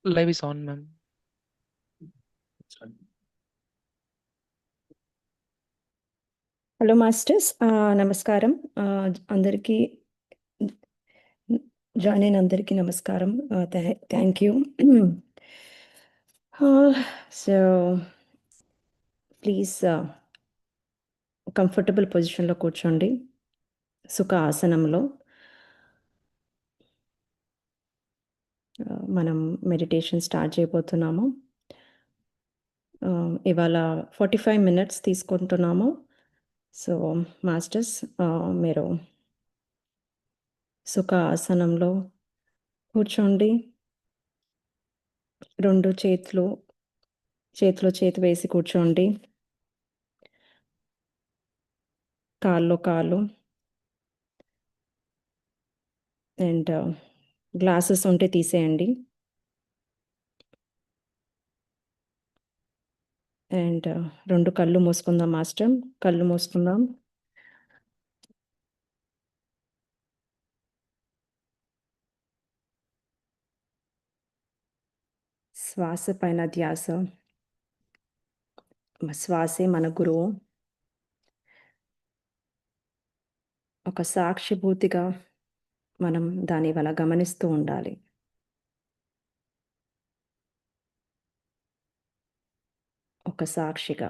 Live is on, ma'am. Hello masters, నమస్కారం. అందరికీ join అయిన అందరికీ నమస్కారం. Thank you. So please comfortable పొజిషన్లో కూర్చోండి, సుఖ ఆసనంలో. మనం మెడిటేషన్ స్టార్ట్ చేయబోతున్నాము. ఇవాళ 45 మినిట్స్ తీసుకుంటున్నాము. సో మాస్టర్స్, మీరు సుఖ ఆసనంలో కూర్చోండి. రెండు చేతిలో చేతి వేసి కూర్చోండి. కాళ్ళు అండ్ గ్లాసెస్ ఉంటే తీసేయండి. అండ్ రెండు కళ్ళు మూసుకుందాం మాస్టర్. కళ్ళు మూసుకుందాం. శ్వాస పైన ధ్యాస. శ్వాసే మన గురువు. ఒక సాక్షిభూతిగా మనం దాని వల్ల గమనిస్తూ ఉండాలి. ఒక సాక్షిగా,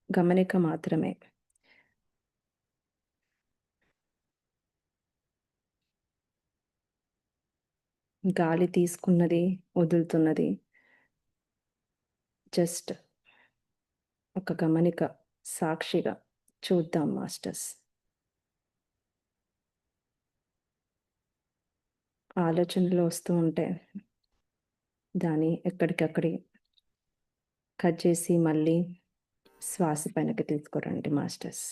గమనిక మాత్రమే. గాలి తీసుకున్నది, వదులుతున్నది, జస్ట్ ఒక గమనిక, సాక్షిగా చూద్దాం మాస్టర్స్. ఆలోచనలు వస్తూ ఉంటే దాన్ని ఎక్కడికక్కడి కట్ చేసి మళ్ళీ శ్వాస పైనకి తీసుకురండి మాస్టర్స్.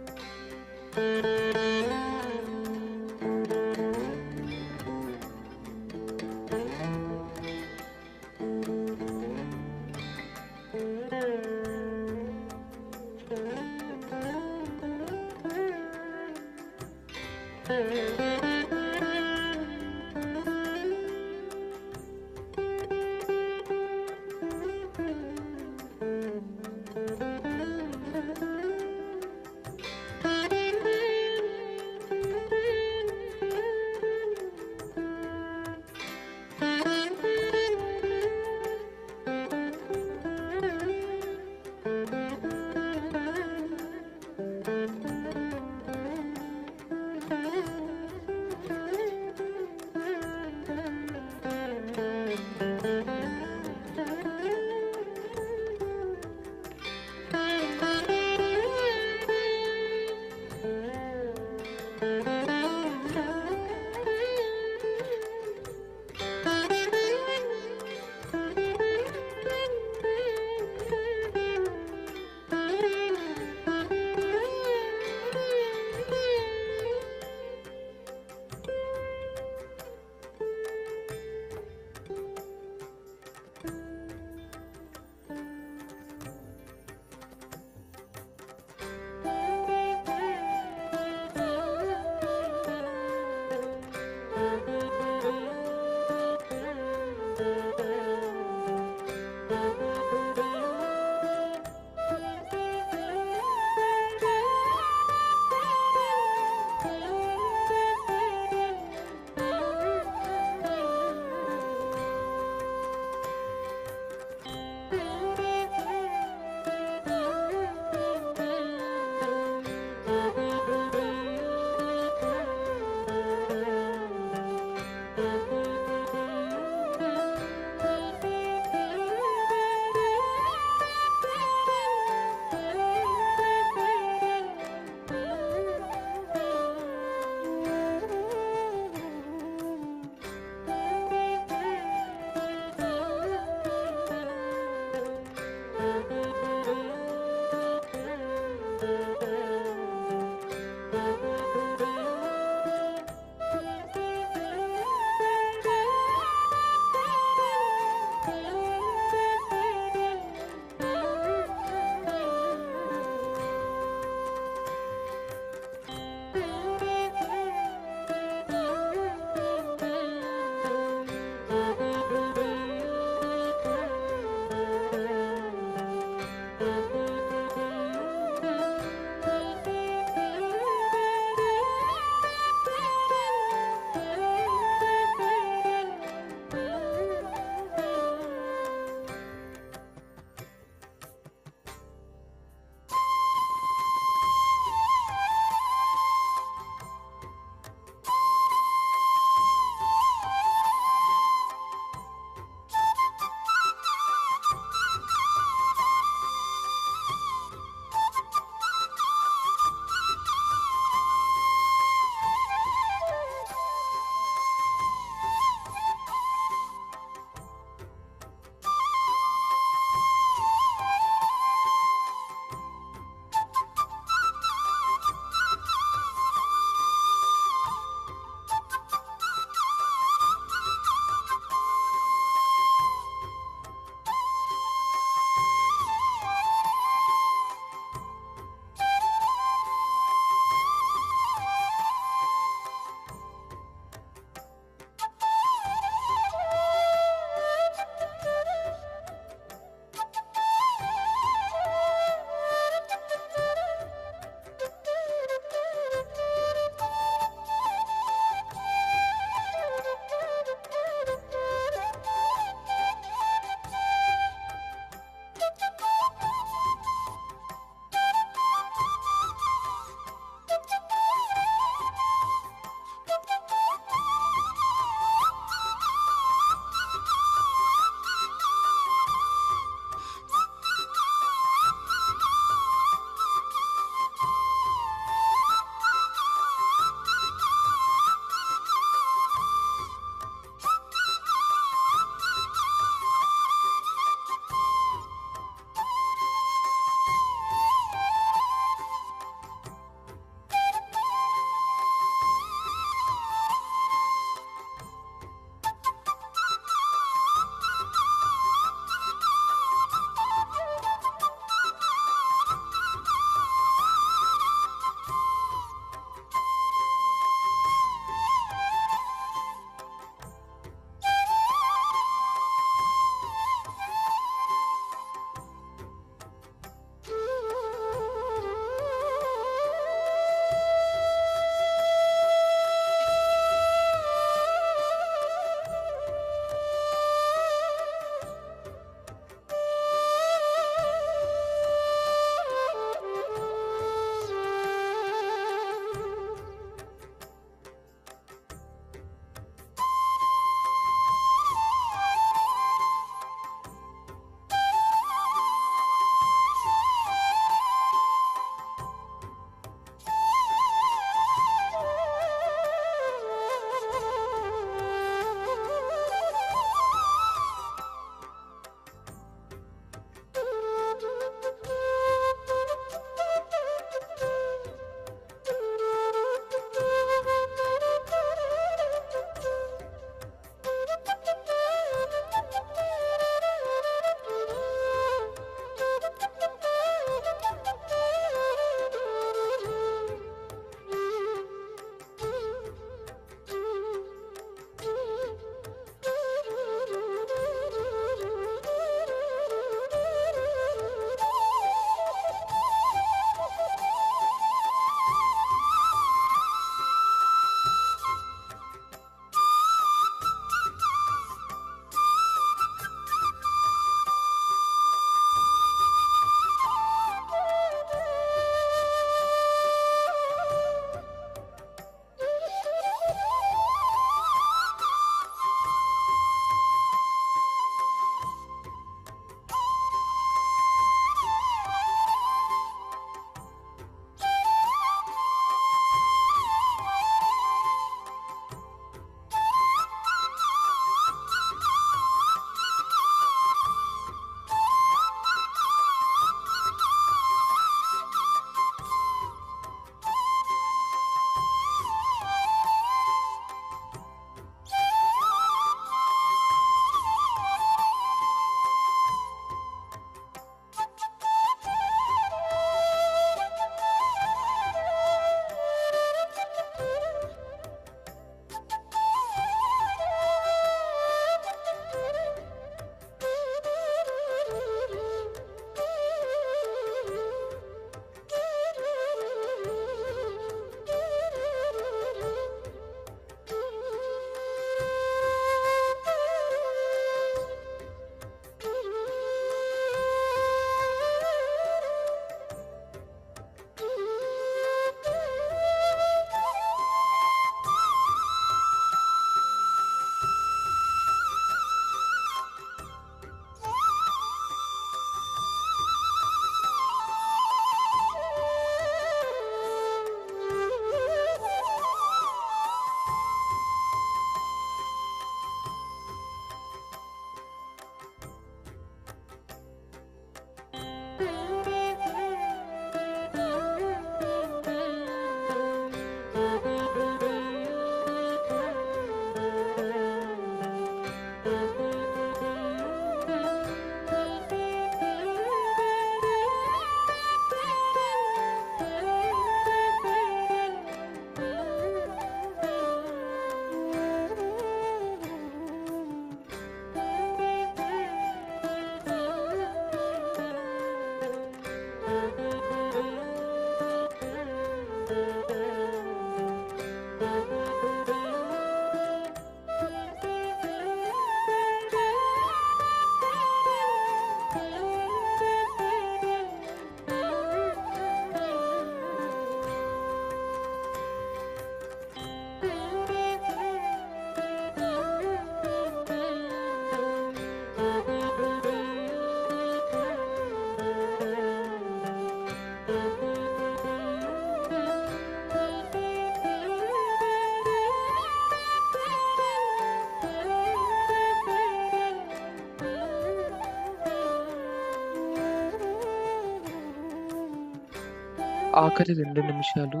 ఆఖరి 2 నిమిషాలు.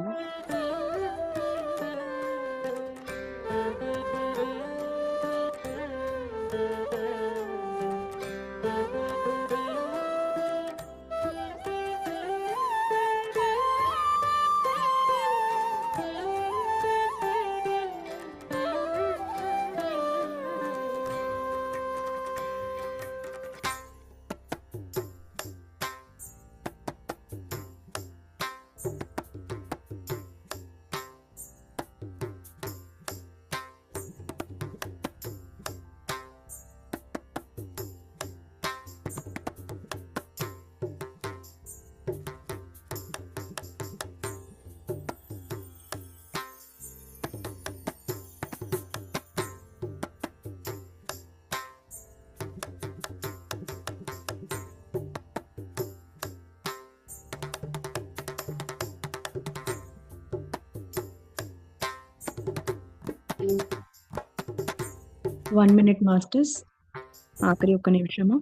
One minute masters. ఆఖరి 1 నిమిషము.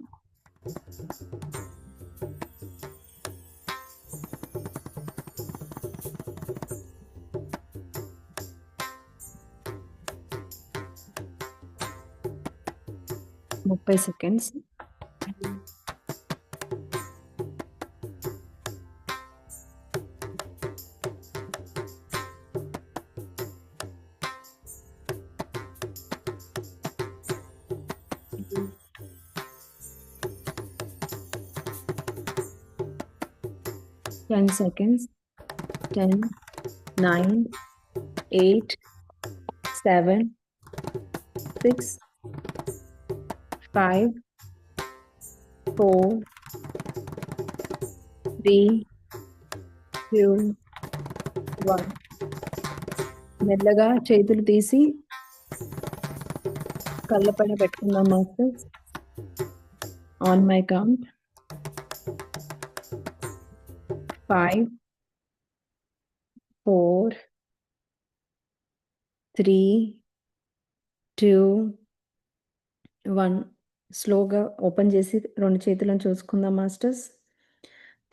ముప్పై సెకండ్స్. Ten seconds. 10, 9, 8, 7, 6, 5, 4, 3, 2, 1. మెల్లగా చేతులు తీసి కళ్ళ పైన పెట్టుకుందాం మాస్టర్స్. On my count 5, 4, 3, 2, 1. స్లోగా ఓపెన్ చేసి 2 చేతులను చూసుకుందాం masters.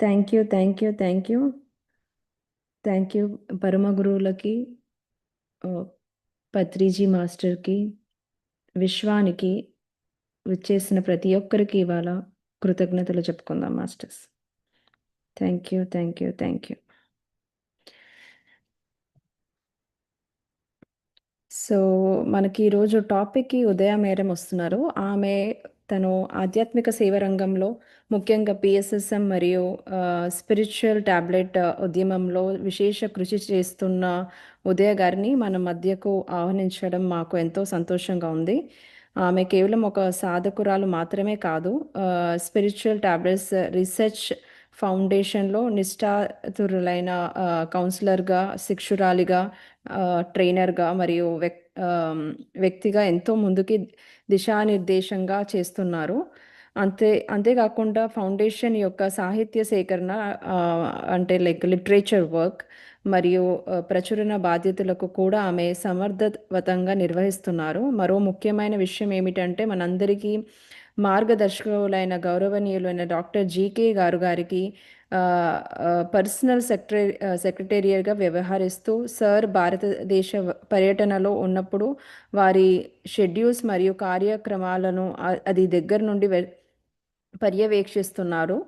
Thank you, thank you, thank you, thank you పరమ గురువులకి, పత్రిజీ మాస్టర్కి, విశ్వానికి, విచ్చేసిన ప్రతి ఒక్కరికి ఇవాళ కృతజ్ఞతలు చెప్పుకుందాం masters. Thank you, thank you, thank you. So మనకి ఈరోజు టాపిక్కి ఉదయ మేడం వస్తున్నారు. ఆమె తను ఆధ్యాత్మిక సేవ రంగంలో ముఖ్యంగా పిఎస్ఎస్ఎం మరియు స్పిరిచువల్ టాబ్లెట్ ఉద్యమంలో విశేష కృషి చేస్తున్న ఉదయ గారిని మన మధ్యకు ఆహ్వానించడం మాకు ఎంతో సంతోషంగా ఉంది. ఆమె కేవలం ఒక సాధకురాలు మాత్రమే కాదు, స్పిరిచువల్ టాబ్లెట్స్ రీసెర్చ్ ఫౌండేషన్లో నిష్ఠాతురులైన కౌన్సిలర్గా, శిక్షురాలిగా, ట్రైనర్గా మరియు వ్యక్తిగా ఎంతో ముందుకి దిశానిర్దేశంగా చేస్తున్నారు. అంతేకాకుండా ఫౌండేషన్ యొక్క సాహిత్య సేకరణ, అంటే లైక్ లిటరేచర్ వర్క్ మరియు ప్రచురణ బాధ్యతలకు కూడా ఆమె సమర్థవంతంగా నిర్వహిస్తున్నారు. మరో ముఖ్యమైన విషయం ఏమిటంటే మనందరికీ మార్గదర్శకులైన గౌరవనీయులైన డాక్టర్ జీకే గారికి పర్సనల్ సెక్రటేరియర్గా వ్యవహరిస్తూ సార్ భారతదేశ పర్యటనలో ఉన్నప్పుడు వారి షెడ్యూల్స్ మరియు కార్యక్రమాలను అది దగ్గర నుండి పర్యవేక్షిస్తున్నారు.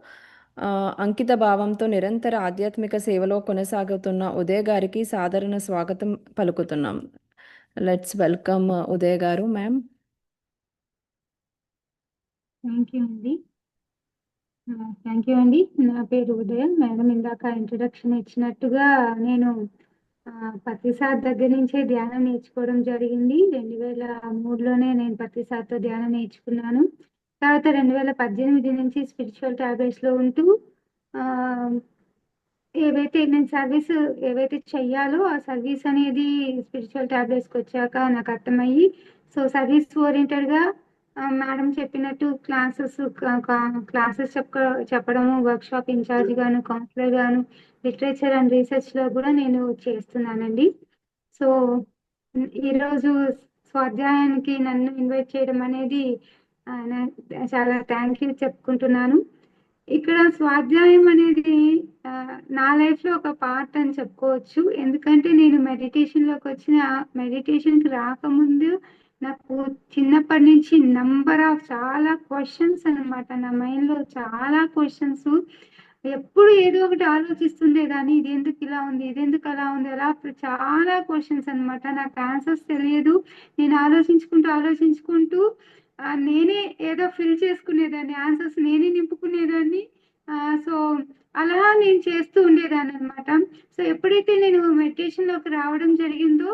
అంకిత భావంతో నిరంతర ఆధ్యాత్మిక సేవలో కొనసాగుతున్న ఉదయ్ గారికి సాధారణ స్వాగతం పలుకుతున్నాం. లెట్స్ వెల్కమ్ ఉదయ్ గారు. మ్యామ్. థ్యాంక్ యూ అండి. నా పేరు ఉదయ. మేడం ఇందాక ఇంట్రడక్షన్ ఇచ్చినట్టుగా నేను పత్రిసాద్ దగ్గర నుంచే ధ్యానం నేర్చుకోవడం జరిగింది. 2003లోనే నేను పత్రిసాద్తో ధ్యానం నేర్చుకున్నాను. తర్వాత 2018 నుంచి స్పిరిచువల్ టాబ్లెట్స్లో ఉంటూ ఏవైతే నేను సర్వీస్ ఏవైతే చెయ్యాలో ఆ సర్వీస్ అనేది స్పిరిచువల్ టాబ్లెట్స్కి వచ్చాక నాకు అర్థమయ్యి, సో సర్వీస్ ఓరియంటెడ్గా మేడం చెప్పినట్టు క్లాసెస్ చెప్పడము, వర్క్షాప్ ఇన్ఛార్జ్ గాను, కౌన్సిలర్ గాను, లిటరేచర్ అండ్ రీసెర్చ్లో కూడా నేను చేస్తున్నానండి. సో ఈరోజు స్వాధ్యాయానికి నన్ను ఇన్వైట్ చేయడం అనేది చాలా థ్యాంక్ యూ చెప్పుకుంటున్నాను. ఇక్కడ స్వాధ్యాయం అనేది నా లైఫ్ లో ఒక పార్ట్ అని చెప్పుకోవచ్చు. ఎందుకంటే నేను మెడిటేషన్ లోకి వచ్చిన మెడిటేషన్ కి రాకముందు నాకు చిన్నప్పటి నుంచి చాలా క్వశ్చన్స్ అన్నమాట. నా మైండ్ లో చాలా క్వశ్చన్స్, ఎప్పుడు ఏదో ఒకటి ఆలోచిస్తుండేదాన్ని. ఇది ఎందుకు ఇలా ఉంది, ఇది ఎందుకు అలా ఉంది, అలా చాలా క్వశ్చన్స్ అన్నమాట. నాకు ఆన్సర్స్ తెలియదు. నేను ఆలోచించుకుంటూ నేనే ఏదో ఫిల్ చేసుకునేదాన్ని, ఆన్సర్స్ నేనే నింపుకునేదాన్ని. సో అలా నేను చేస్తూ ఉండేదాన్ని అనమాట. సో ఎప్పుడైతే నేను మెడిటేషన్ లోకి రావడం జరిగిందో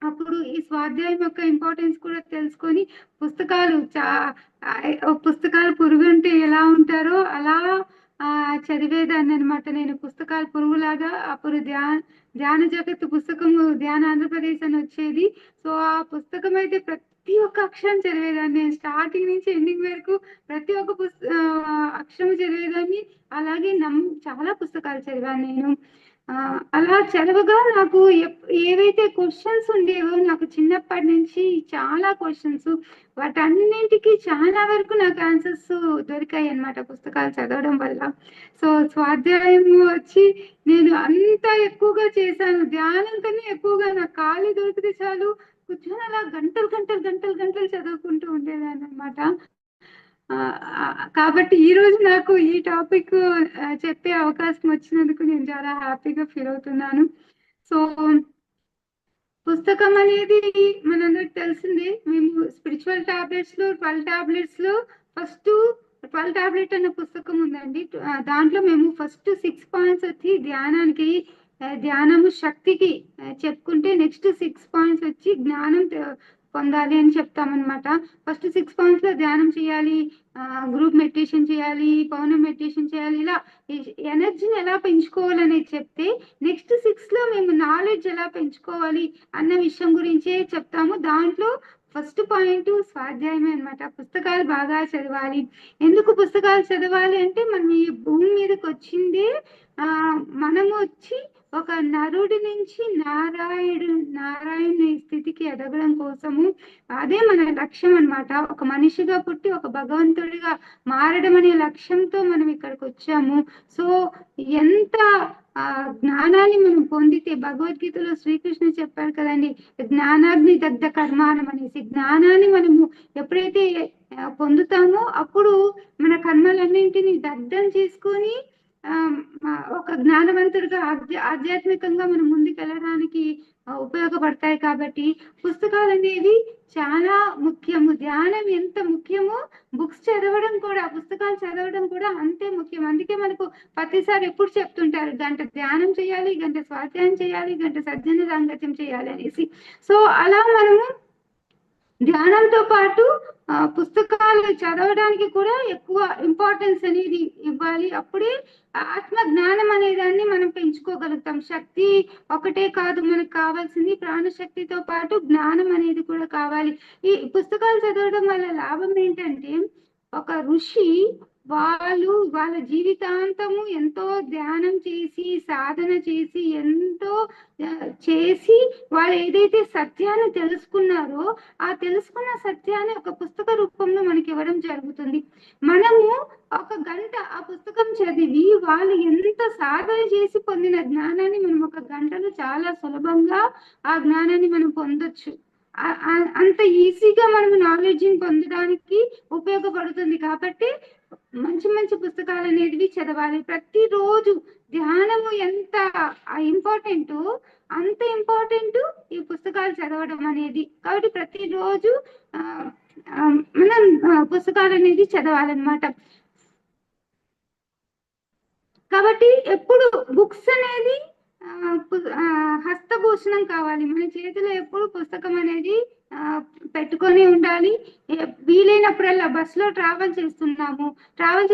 అప్పుడు ఈ స్వాధ్యాయం యొక్క ఇంపార్టెన్స్ కూడా తెలుసుకొని పుస్తకాలు పుస్తకాలు పురుగుంటే ఎలా ఉంటారో అలా చదివేదాన్ని అనమాట. నేను పుస్తకాలు పురుగులాగా అప్పుడు ధ్యాన జగత్తు పుస్తకము ధ్యాన ఆంధ్రప్రదేశ్ అని వచ్చేది. సో ఆ పుస్తకం అయితే ప్రతి ఒక్క అక్షరం చదివేదాన్ని. నేను స్టార్టింగ్ నుంచి ఎండింగ్ వరకు ప్రతి ఒక్క అక్షరం చదివేదాన్ని. అలాగే చాలా పుస్తకాలు చదివాను నేను. అలా చదవగా నాకు ఏవైతే క్వశ్చన్స్ ఉండేవో నాకు చిన్నప్పటి నుంచి చాలా క్వశ్చన్స్, వాటన్నింటికి చాలా వరకు నాకు ఆన్సర్స్ దొరికాయి అన్నమాట పుస్తకాలు చదవడం వల్ల. సో స్వాధ్యాయం వచ్చి నేను అంత ఎక్కువగా చేశాను. ధ్యానం కన్నా ఎక్కువగా నాకు ఖాళీ దొరికితే చాలు కూర్చొని అలా గంటలు చదువుకుంటూ ఉండేదాన్ని అనమాట. కాబట్టి ఈ రోజు నాకు ఈ టాపిక్ చెప్పే అవకాశం వచ్చినందుకు నేను చాలా హ్యాపీగా ఫీల్ అవుతున్నాను. సో పుస్తకం అనేది మనందరికి తెలిసింది. మేము స్పిరిచువల్ టాబ్లెట్స్ లో 12 టాబ్లెట్స్ లో ఫస్ట్ 12 టాబ్లెట్ అన్న పుస్తకం ఉందండి. దాంట్లో మేము ఫస్ట్ 6 పాయింట్స్ వచ్చి ధ్యానము శక్తికి చెప్పుకుంటే, నెక్స్ట్ 6 పాయింట్స్ వచ్చి జ్ఞానం పొందాలి అని చెప్తామన్నమాట. ఫస్ట్ 6 పాయింట్స్ లో ధ్యానం చేయాలి, గ్రూప్ మెడిటేషన్ చేయాలి, పౌన మెడిటేషన్ చేయాలి, ఇలా ఎనర్జీని ఎలా పెంచుకోవాలనేది చెప్తే, నెక్స్ట్ 6 లో మేము నాలెడ్జ్ ఎలా పెంచుకోవాలి అన్న విషయం గురించే చెప్తాము. దాంట్లో ఫస్ట్ పాయింట్ స్వాధ్యాయమే అనమాట. పుస్తకాలు బాగా చదవాలి. ఎందుకు పుస్తకాలు చదవాలి అంటే, మనం ఈ భూమి మీదకి వచ్చిందే మనము వచ్చి ఒక నరుడి నుంచి నారాయణుని స్థితికి ఎదగడం కోసము. అదే మన లక్ష్యం అన్నమాట. ఒక మనిషిగా పుట్టి ఒక భగవంతుడిగా మారడం అనే లక్ష్యంతో మనం ఇక్కడికి వచ్చాము. సో ఎంత జ్ఞానాన్ని మనం పొందితే, భగవద్గీతలో శ్రీకృష్ణ చెప్పారు కదండి, జ్ఞానాగ్ని దగ్ధ కర్మానం అనేసి. జ్ఞానాన్ని మనము ఎప్పుడైతే పొందుతామో అప్పుడు మన కర్మలన్నింటినీ దగ్ధం చేసుకొని ఒక జ్ఞానవంతుడిగా ఆధ్యాత్మికంగా మనం ముందుకెళ్ళడానికి ఉపయోగపడతాయి. కాబట్టి పుస్తకాలు అనేవి చాలా ముఖ్యము. ధ్యానం ఎంత ముఖ్యమో బుక్స్ చదవడం కూడా, పుస్తకాలు చదవడం కూడా అంతే ముఖ్యం. అందుకే మనకు ప్రతిసారి ఎప్పుడు చెప్తుంటారు, గంట ధ్యానం చేయాలి, గంట స్వాధ్యాయం చేయాలి, గంట సజ్జన సాంగత్యం చేయాలి అనేసి. సో అలా మనము ధ్యానంతో పాటు పుస్తకాలు చదవడానికి కూడా ఎక్కువ ఇంపార్టెన్స్ అనేది ఇవ్వాలి. అప్పుడే ఆత్మ జ్ఞానం అనేదాన్ని మనం పెంచుకోగలుగుతాం. శక్తి ఒకటే కాదు మనకు కావాల్సింది, ప్రాణశక్తితో పాటు జ్ఞానం అనేది కూడా కావాలి. ఈ పుస్తకాలు చదవడం వల్ల లాభం ఏంటంటే, ఒక ఋషి వాళ్ళ జీవితాంతము ఎంతో ధ్యానం చేసి, సాధన చేసి, ఎంతో చేసి వాళ్ళు ఏదైతే సత్యాన్ని తెలుసుకున్నారో ఆ తెలుసుకున్న సత్యాన్ని ఒక పుస్తక రూపంలో మనకి ఇవ్వడం జరుగుతుంది. మనము ఒక గంట ఆ పుస్తకం చదివి వాళ్ళు ఎంత సాధన చేసి పొందిన జ్ఞానాన్ని మనం ఒక గంటలో చాలా సులభంగా ఆ జ్ఞానాన్ని మనం పొందొచ్చు. అంత ఈజీగా మనం నాలెడ్జ్ని పొందడానికి ఉపయోగపడుతుంది. కాబట్టి మంచి పుస్తకాలు అనేవి చదవాలి. ప్రతిరోజు ధ్యానము ఎంత ఇంపార్టెంట్, అంత ఇంపార్టెంట్ ఈ పుస్తకాలు చదవడం అనేది. కాబట్టి ప్రతిరోజు మనం పుస్తకాలు అనేది చదవాలన్నమాట. కాబట్టి ఎప్పుడు బుక్స్ అనేది హస్తభూషణం కావాలి. మన చేతిలో ఎప్పుడు పుస్తకం అనేది పెట్టుకొని ఉండాలి. వీలైనప్పుడల్లా బస్సులో ట్రావెల్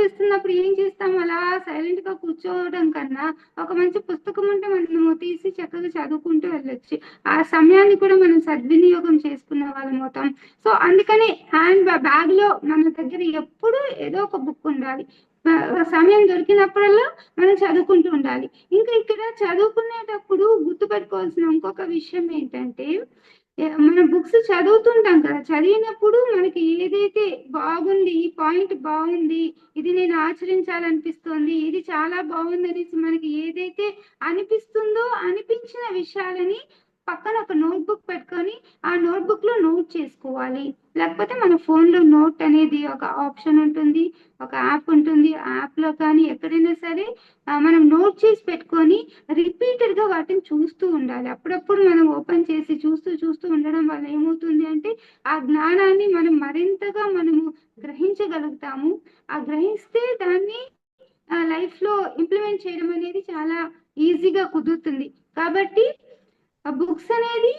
చేస్తున్నప్పుడు ఏం చేస్తాము, అలా సైలెంట్ గా కూర్చోవడం కన్నా ఒక మంచి పుస్తకం ఉంటే మనము తీసి చక్కగా చదువుకుంటూ వెళ్ళొచ్చు. ఆ సమయాన్ని కూడా మనం సద్వినియోగం చేసుకునే వాళ్ళం అవుతాం. సో అందుకని బ్యాగ్ లో మన దగ్గర ఎప్పుడు ఏదో ఒక బుక్ ఉండాలి. సమయం దొరికినప్పుడల్లా మనం చదువుకుంటూ ఉండాలి. ఇంకా ఇక్కడ చదువుకునేటప్పుడు గుర్తుపెట్టుకోవాల్సిన ఇంకొక విషయం ఏంటంటే, మనం బుక్స్ చదువుతుంటాం కదా, చదివినప్పుడు మనకి ఏదైతే బాగుంది, ఈ పాయింట్ బాగుంది, ఇది నేను ఆచరించాలనిపిస్తోంది, ఇది చాలా బాగుంది అనేసి మనకి ఏదైతే అనిపిస్తుందో అనిపించిన విషయాలని పక్కన ఒక నోట్బుక్ పెట్టుకొని ఆ నోట్బుక్ లో నోట్ చేసుకోవాలి. లేకపోతే మన ఫోన్ లో నోట్ అనేది ఒక ఆప్షన్ ఉంటుంది, ఒక యాప్ ఉంటుంది. ఆ యాప్ లో కానీ ఎక్కడైనా సరే మనం నోట్ చేసి పెట్టుకొని రిపీటెడ్ గా వాటిని చూస్తూ ఉండాలి. అప్పుడప్పుడు మనం ఓపెన్ చేసి చూస్తూ చూస్తూ ఉండడం వల్ల ఏమవుతుంది అంటే ఆ జ్ఞానాన్ని మనం మరింతగా మనము గ్రహించగలుగుతాము. ఆ గ్రహిస్తే దాన్ని లైఫ్ లో ఇంప్లిమెంట్ చేయడం అనేది చాలా ఈజీగా కుదురుతుంది. కాబట్టి ఆ బుక్స్ అనేది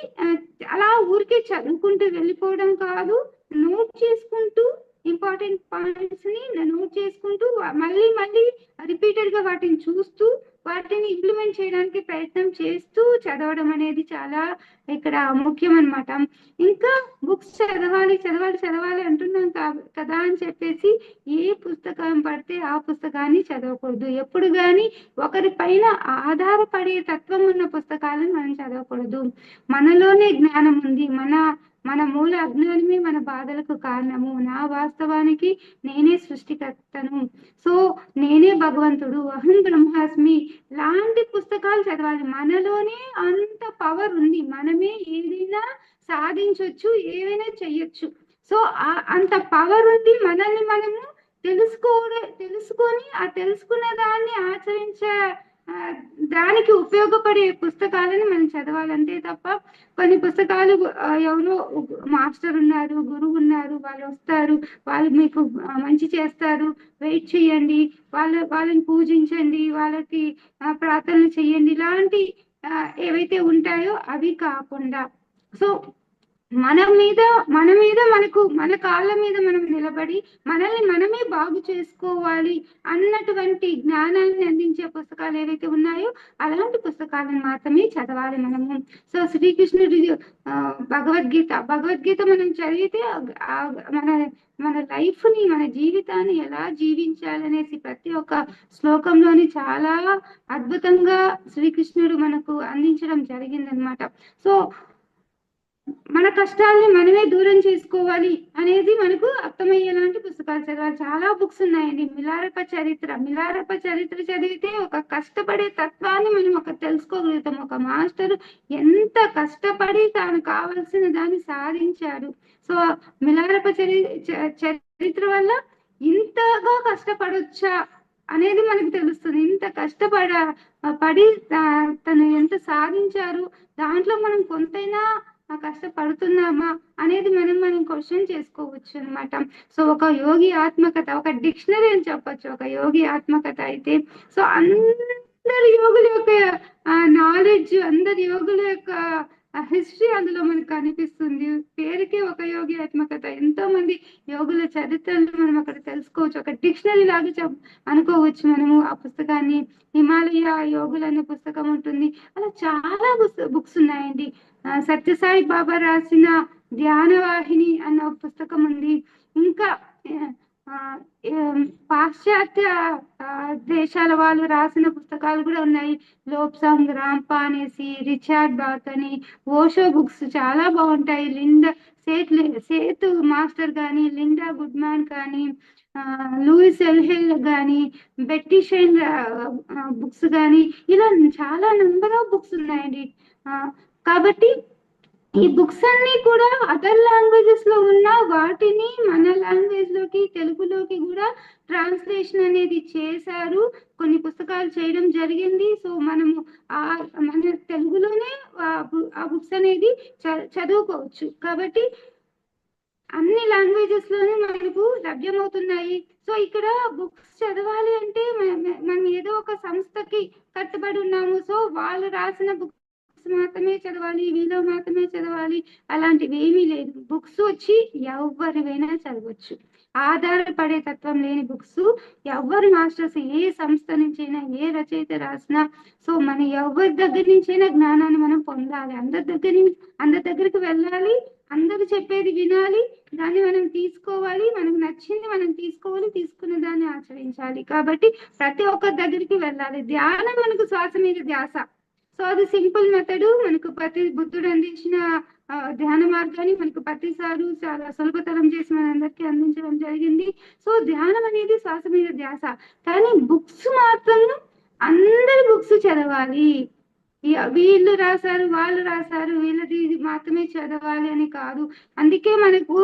అలా ఊరికే చదువుకుంటూ వెళ్ళిపోవడం కాదు, నోట్ చేసుకుంటూ ఇంపార్టెంట్ పాయింట్స్ ని నోట్ చేసుకుంటూ మళ్ళీ మళ్ళీ రిపీటెడ్ గా వాటిని చూస్తూ వాటిని ఇంప్లిమెంట్ చేయడానికి ప్రయత్నం చేస్తూ చదవడం అనేది చాలా ఇక్కడ ముఖ్యం అన్నమాట. ఇంకా బుక్స్ చదవాలి చదవాలి చదవాలి అంటున్నాం కదా అని చెప్పేసి ఏ పుస్తకం పడితే ఆ పుస్తకాన్ని చదవకూడదు. ఎప్పుడు కానీ ఒకరి పైన ఆధారపడే తత్వం ఉన్న పుస్తకాలను మనం చదవకూడదు. మనలోనే జ్ఞానం ఉంది, మన మూల అజ్ఞానమే మన బాధలకు కారణము. నా వాస్తవానికి నేనే సృష్టికర్తను, సో నేనే భగవంతుడు, అహం బ్రహ్మాస్మి లాంటి పుస్తకాలు చదవాలి. మనలోనే అంత పవర్ ఉంది, మనమే ఏదైనా సాధించవచ్చు, ఏవైనా చెయ్యొచ్చు. సో అంత పవర్ ఉంది, మనల్ని మనము తెలుసుకొని ఆ తెలుసుకున్న దాన్ని ఆచరించే దానికి ఉపయోగపడే పుస్తకాలను మనం చదవాలంటే తప్ప కొన్ని పుస్తకాలు ఎవరో మాస్టర్ ఉన్నారు, గురువు ఉన్నారు, వాళ్ళు వస్తారు, వాళ్ళు మీకు మంచి చేస్తారు, వెయిట్ చేయండి, వాళ్ళని పూజించండి, వాళ్ళకి ప్రార్థనలు చేయండి, ఇలాంటి ఏవైతే ఉంటాయో అవి కాకుండా సో మన మీద మనకు మన కాళ్ళ మీద మనం నిలబడి మనల్ని మనమే బాగు చేసుకోవాలి అన్నటువంటి జ్ఞానాన్ని అందించే పుస్తకాలు ఏవైతే ఉన్నాయో అలాంటి పుస్తకాలను మాత్రమే చదవాలి మనము. సో శ్రీకృష్ణుడి భగవద్గీత మనం చదివితే మన మన లైఫ్ ని, మన జీవితాన్ని ఎలా జీవించాలనేసి ప్రతి ఒక్క శ్లోకంలోని చాలా అద్భుతంగా శ్రీకృష్ణుడు మనకు అందించడం జరిగిందనమాట. సో మన కష్టాల్ని మనమే దూరం చేసుకోవాలి అనేది మనకు అర్థమయ్యేలాంటి పుస్తకాలు చదవాలి. చాలా బుక్స్ ఉన్నాయండి. మిలారప చరిత్ర చదివితే ఒక కష్టపడే తత్వాన్ని మనం ఒక తెలుసుకోగలుగుతాం. ఒక మాస్టర్ ఎంత కష్టపడి తాను కావలసిన దాన్ని సాధించాడు. సో మిలారప చరిత్ర వల్ల ఇంతగా కష్టపడొచ్చా అనేది మనకు తెలుస్తుంది. ఇంత పడి తను ఎంత సాధించారు, దాంట్లో మనం కొంతైనా కష్టపడుతున్నామా అనేది మనం క్వశ్చన్ చేసుకోవచ్చు అనమాట. సో ఒక యోగి ఆత్మకథ, ఒక డిక్షనరీ అని చెప్పొచ్చు ఒక యోగి ఆత్మకథ అయితే. సో అందరి యోగుల యొక్క నాలెడ్జ్, అందరి యోగుల యొక్క హిస్టరీ అందులో మనకు కనిపిస్తుంది. పేరుకే ఒక యోగి ఆత్మకథ, ఎంతో మంది యోగుల చరిత్రను మనం అక్కడ తెలుసుకోవచ్చు. ఒక డిక్షనరీ లాగా అనుకోవచ్చు మనము ఆ పుస్తకాన్ని. హిమాలయ యోగులు అనే పుస్తకం ఉంటుంది. అలా చాలా బుక్స్ ఉన్నాయండి. సత్యసాయి బాబా రాసిన ధ్యానవాహిని అన్న పుస్తకం ఉంది. ఇంకా పాశ్చాత్య దేశాల వాళ్ళు రాసిన పుస్తకాలు కూడా ఉన్నాయి. లోప్సాంగ్ రాంపా అనేసి, రిచార్డ్ బాక్ అని, ఓషో బుక్స్ చాలా బాగుంటాయి. సేతు మాస్టర్ కానీ, లిండా గుడ్మాన్ కానీ, లూయిస్ ఎల్హెల్ కానీ, బెట్టి షైన్ బుక్స్ కానీ, ఇలా చాలా నెంబర్ ఆఫ్ బుక్స్ ఉన్నాయండి. కాబట్టి ఈ బుక్స్ అన్ని కూడా అదర్ లాంగ్వేజెస్ లో ఉన్న వాటిని మన లాంగ్వేజ్ లోకి, తెలుగులోకి కూడా ట్రాన్స్లేషన్ అనేది చేశారు. కొన్ని పుస్తకాలు చేయడం జరిగింది. సో మనము మన తెలుగులోనే ఆ బుక్స్ అనేది చదువుకోవచ్చు. కాబట్టి అన్ని లాంగ్వేజెస్ లోనే మనకు లభ్యమవుతున్నాయి. సో ఇక్కడ బుక్స్ చదవాలి అంటే మనం ఏదో ఒక సంస్థకి కట్టుబడి ఉన్నాము. సో వాళ్ళు రాసిన బుక్స్ మాత్రమే చదవాలి, వీళ్ళు మాత్రమే చదవాలి, అలాంటివి ఏమీ లేదు. బుక్స్ వచ్చి ఎవరివైనా చదవచ్చు. ఆధారపడే తత్వం లేని బుక్స్ ఎవరి మాస్టర్స్, ఏ సంస్థ నుంచైనా, ఏ రచయిత రాసినా, సో మన ఎవరి దగ్గర నుంచైనా జ్ఞానాన్ని మనం పొందాలి. అందరి దగ్గరికి వెళ్ళాలి, అందరు చెప్పేది వినాలి, దాన్ని మనం తీసుకోవాలి, మనకు నచ్చింది మనం తీసుకోవాలి, తీసుకున్న దాన్ని ఆచరించాలి. కాబట్టి ప్రతి ఒక్కరి దగ్గరికి వెళ్ళాలి. ధ్యానం మనకు శ్వాస మీద ధ్యాస. సో అది సింపుల్ మెథడ్. మనకు బుద్ధుడు అందించిన ధ్యాన మార్గాన్ని మనకు ప్రతిసారి చాలా సులభతరం చేసి మనందరికీ అందించడం జరిగింది. సో ధ్యానం అనేది శ్వాస మీద ధ్యాస. కానీ బుక్స్ మాత్రం అందరి బుక్స్ చదవాలి. వీళ్ళు రాశారు, వాళ్ళు రాశారు, వీళ్ళది మాత్రమే చదవాలి అని కాదు. అందుకే మనకు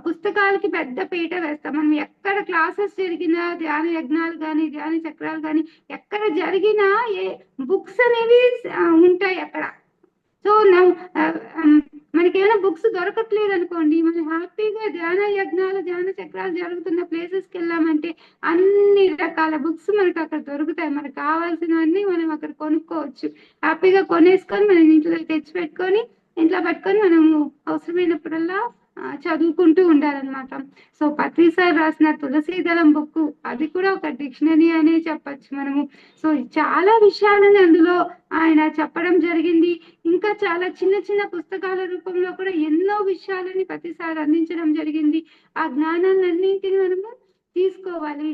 పుస్తకాలకి పెద్ద పీట వేస్తాం. మనం ఎక్కడ క్లాసెస్ జరిగినా, ధ్యాన యజ్ఞాలు కానీ, ధ్యాన చక్రాలు కానీ ఎక్కడ జరిగినా బుక్స్ అనేవి ఉంటాయి అక్కడ. సో మనకేమైనా బుక్స్ దొరకట్లేదు అనుకోండి, మనం హ్యాపీగా ధ్యాన యజ్ఞాలు, ధ్యాన చక్రాలు జరుగుతున్న ప్లేసెస్కి వెళ్ళామంటే అన్ని రకాల బుక్స్ మనకు అక్కడ దొరుకుతాయి. మనకు కావాల్సినవన్నీ మనం అక్కడ కొనుక్కోవచ్చు. హ్యాపీగా కొనేసుకొని మనం ఇంట్లో తెచ్చి పెట్టుకొని, ఇంట్లో పెట్టుకొని మనము అవసరమైనప్పుడల్లా చదువుకుంటూ ఉండాలన్నమాట. సో పత్రిసార్ రాసిన తులసీదళం బుక్, అది కూడా ఒక డిక్షనరీ అనే చెప్పచ్చు మనము. సో చాలా విషయాలని అందులో ఆయన చెప్పడం జరిగింది. ఇంకా చాలా చిన్న చిన్న పుస్తకాల రూపంలో కూడా ఎన్నో విషయాలని ప్రతిసారి అందించడం జరిగింది. ఆ జ్ఞానాలన్నింటినీ మనము తీసుకోవాలి.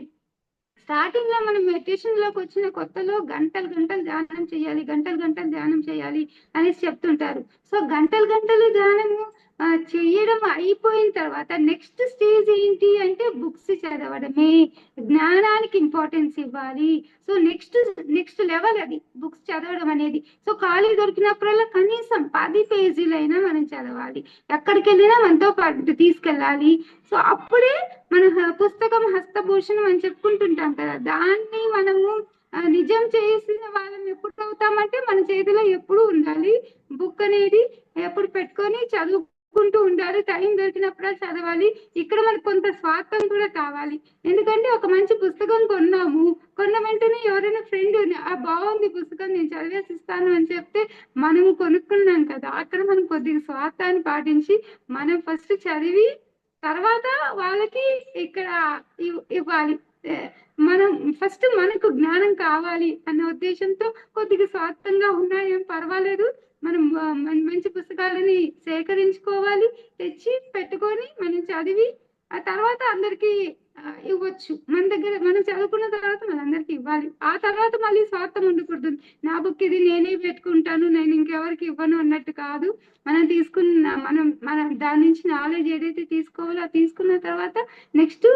స్టార్టింగ్ లో మనం మెడిటేషన్ లోకి వచ్చిన కొత్తలో గంటలు గంటలు ధ్యానం చేయాలి, గంటలు గంటలు ధ్యానం చేయాలి అనేసి చెప్తుంటారు. సో గంటలు గంటలు ధ్యానము చేయడం అయిపోయిన తర్వాత నెక్స్ట్ స్టేజ్ ఏంటి అంటే బుక్స్ చదవడమే. జ్ఞానానికి ఇంపార్టెన్స్ ఇవ్వాలి. సో నెక్స్ట్ లెవెల్ అది బుక్స్ చదవడం అనేది. సో ఖాళీ దొరికినప్పుడల్లా కనీసం 10 పేజీలైనా మనం చదవాలి. ఎక్కడికి వెళ్ళినా మనతో పాటు తీసుకెళ్ళాలి. సో అప్పుడే మన పుస్తకం హస్తభూషణం అని చెప్పుకుంటుంటాం కదా, దాన్ని మనము నిజం చేసిన వాళ్ళం ఎప్పుడు అవుతామంటే మన చేతిలో ఎప్పుడు ఉండాలి బుక్ అనేది. ఎప్పుడు పెట్టుకొని చదువుకుంటూ ఉండాలి. టైం దొరికినప్పుడు చదవాలి. ఇక్కడ మనకు కొంత స్వార్థం కూడా కావాలి. ఎందుకంటే ఒక మంచి పుస్తకం కొన్న వెంటనే ఎవరైనా ఫ్రెండ్ బాగుంది పుస్తకం, నేను చదివేసిస్తాను అని చెప్తే మనము కొనుక్కున్నాం కదా, అక్కడ మనం కొద్దిగా స్వార్థాన్ని పాటించి మనం ఫస్ట్ చదివి తర్వాత వాళ్ళకి ఇక్కడ ఇవ్వాలి. మనం ఫస్ట్ మనకు జ్ఞానం కావాలి అన్న ఉద్దేశంతో కొద్దిగా స్వార్థంగా ఉన్నాయేం పర్వాలేదు, మనం మంచి పుస్తకాలని సేకరించుకోవాలి, తెచ్చి పెట్టుకొని మనం చదివి ఆ తర్వాత అందరికి ఇవ్వచ్చు. మన దగ్గర మనం చదువుకున్న తర్వాత మనందరికి ఇవ్వాలి. ఆ తర్వాత మళ్ళీ స్వార్థం ఉండకూడదు, నా బుక్ ఇది నేనే పెట్టుకుంటాను, నేను ఇంకెవరికి ఇవ్వను అన్నట్టు కాదు. మనం మన దాని నుంచి నాలెడ్జ్ ఏదైతే తీసుకోవాలో అది తీసుకున్న తర్వాత నెక్స్ట్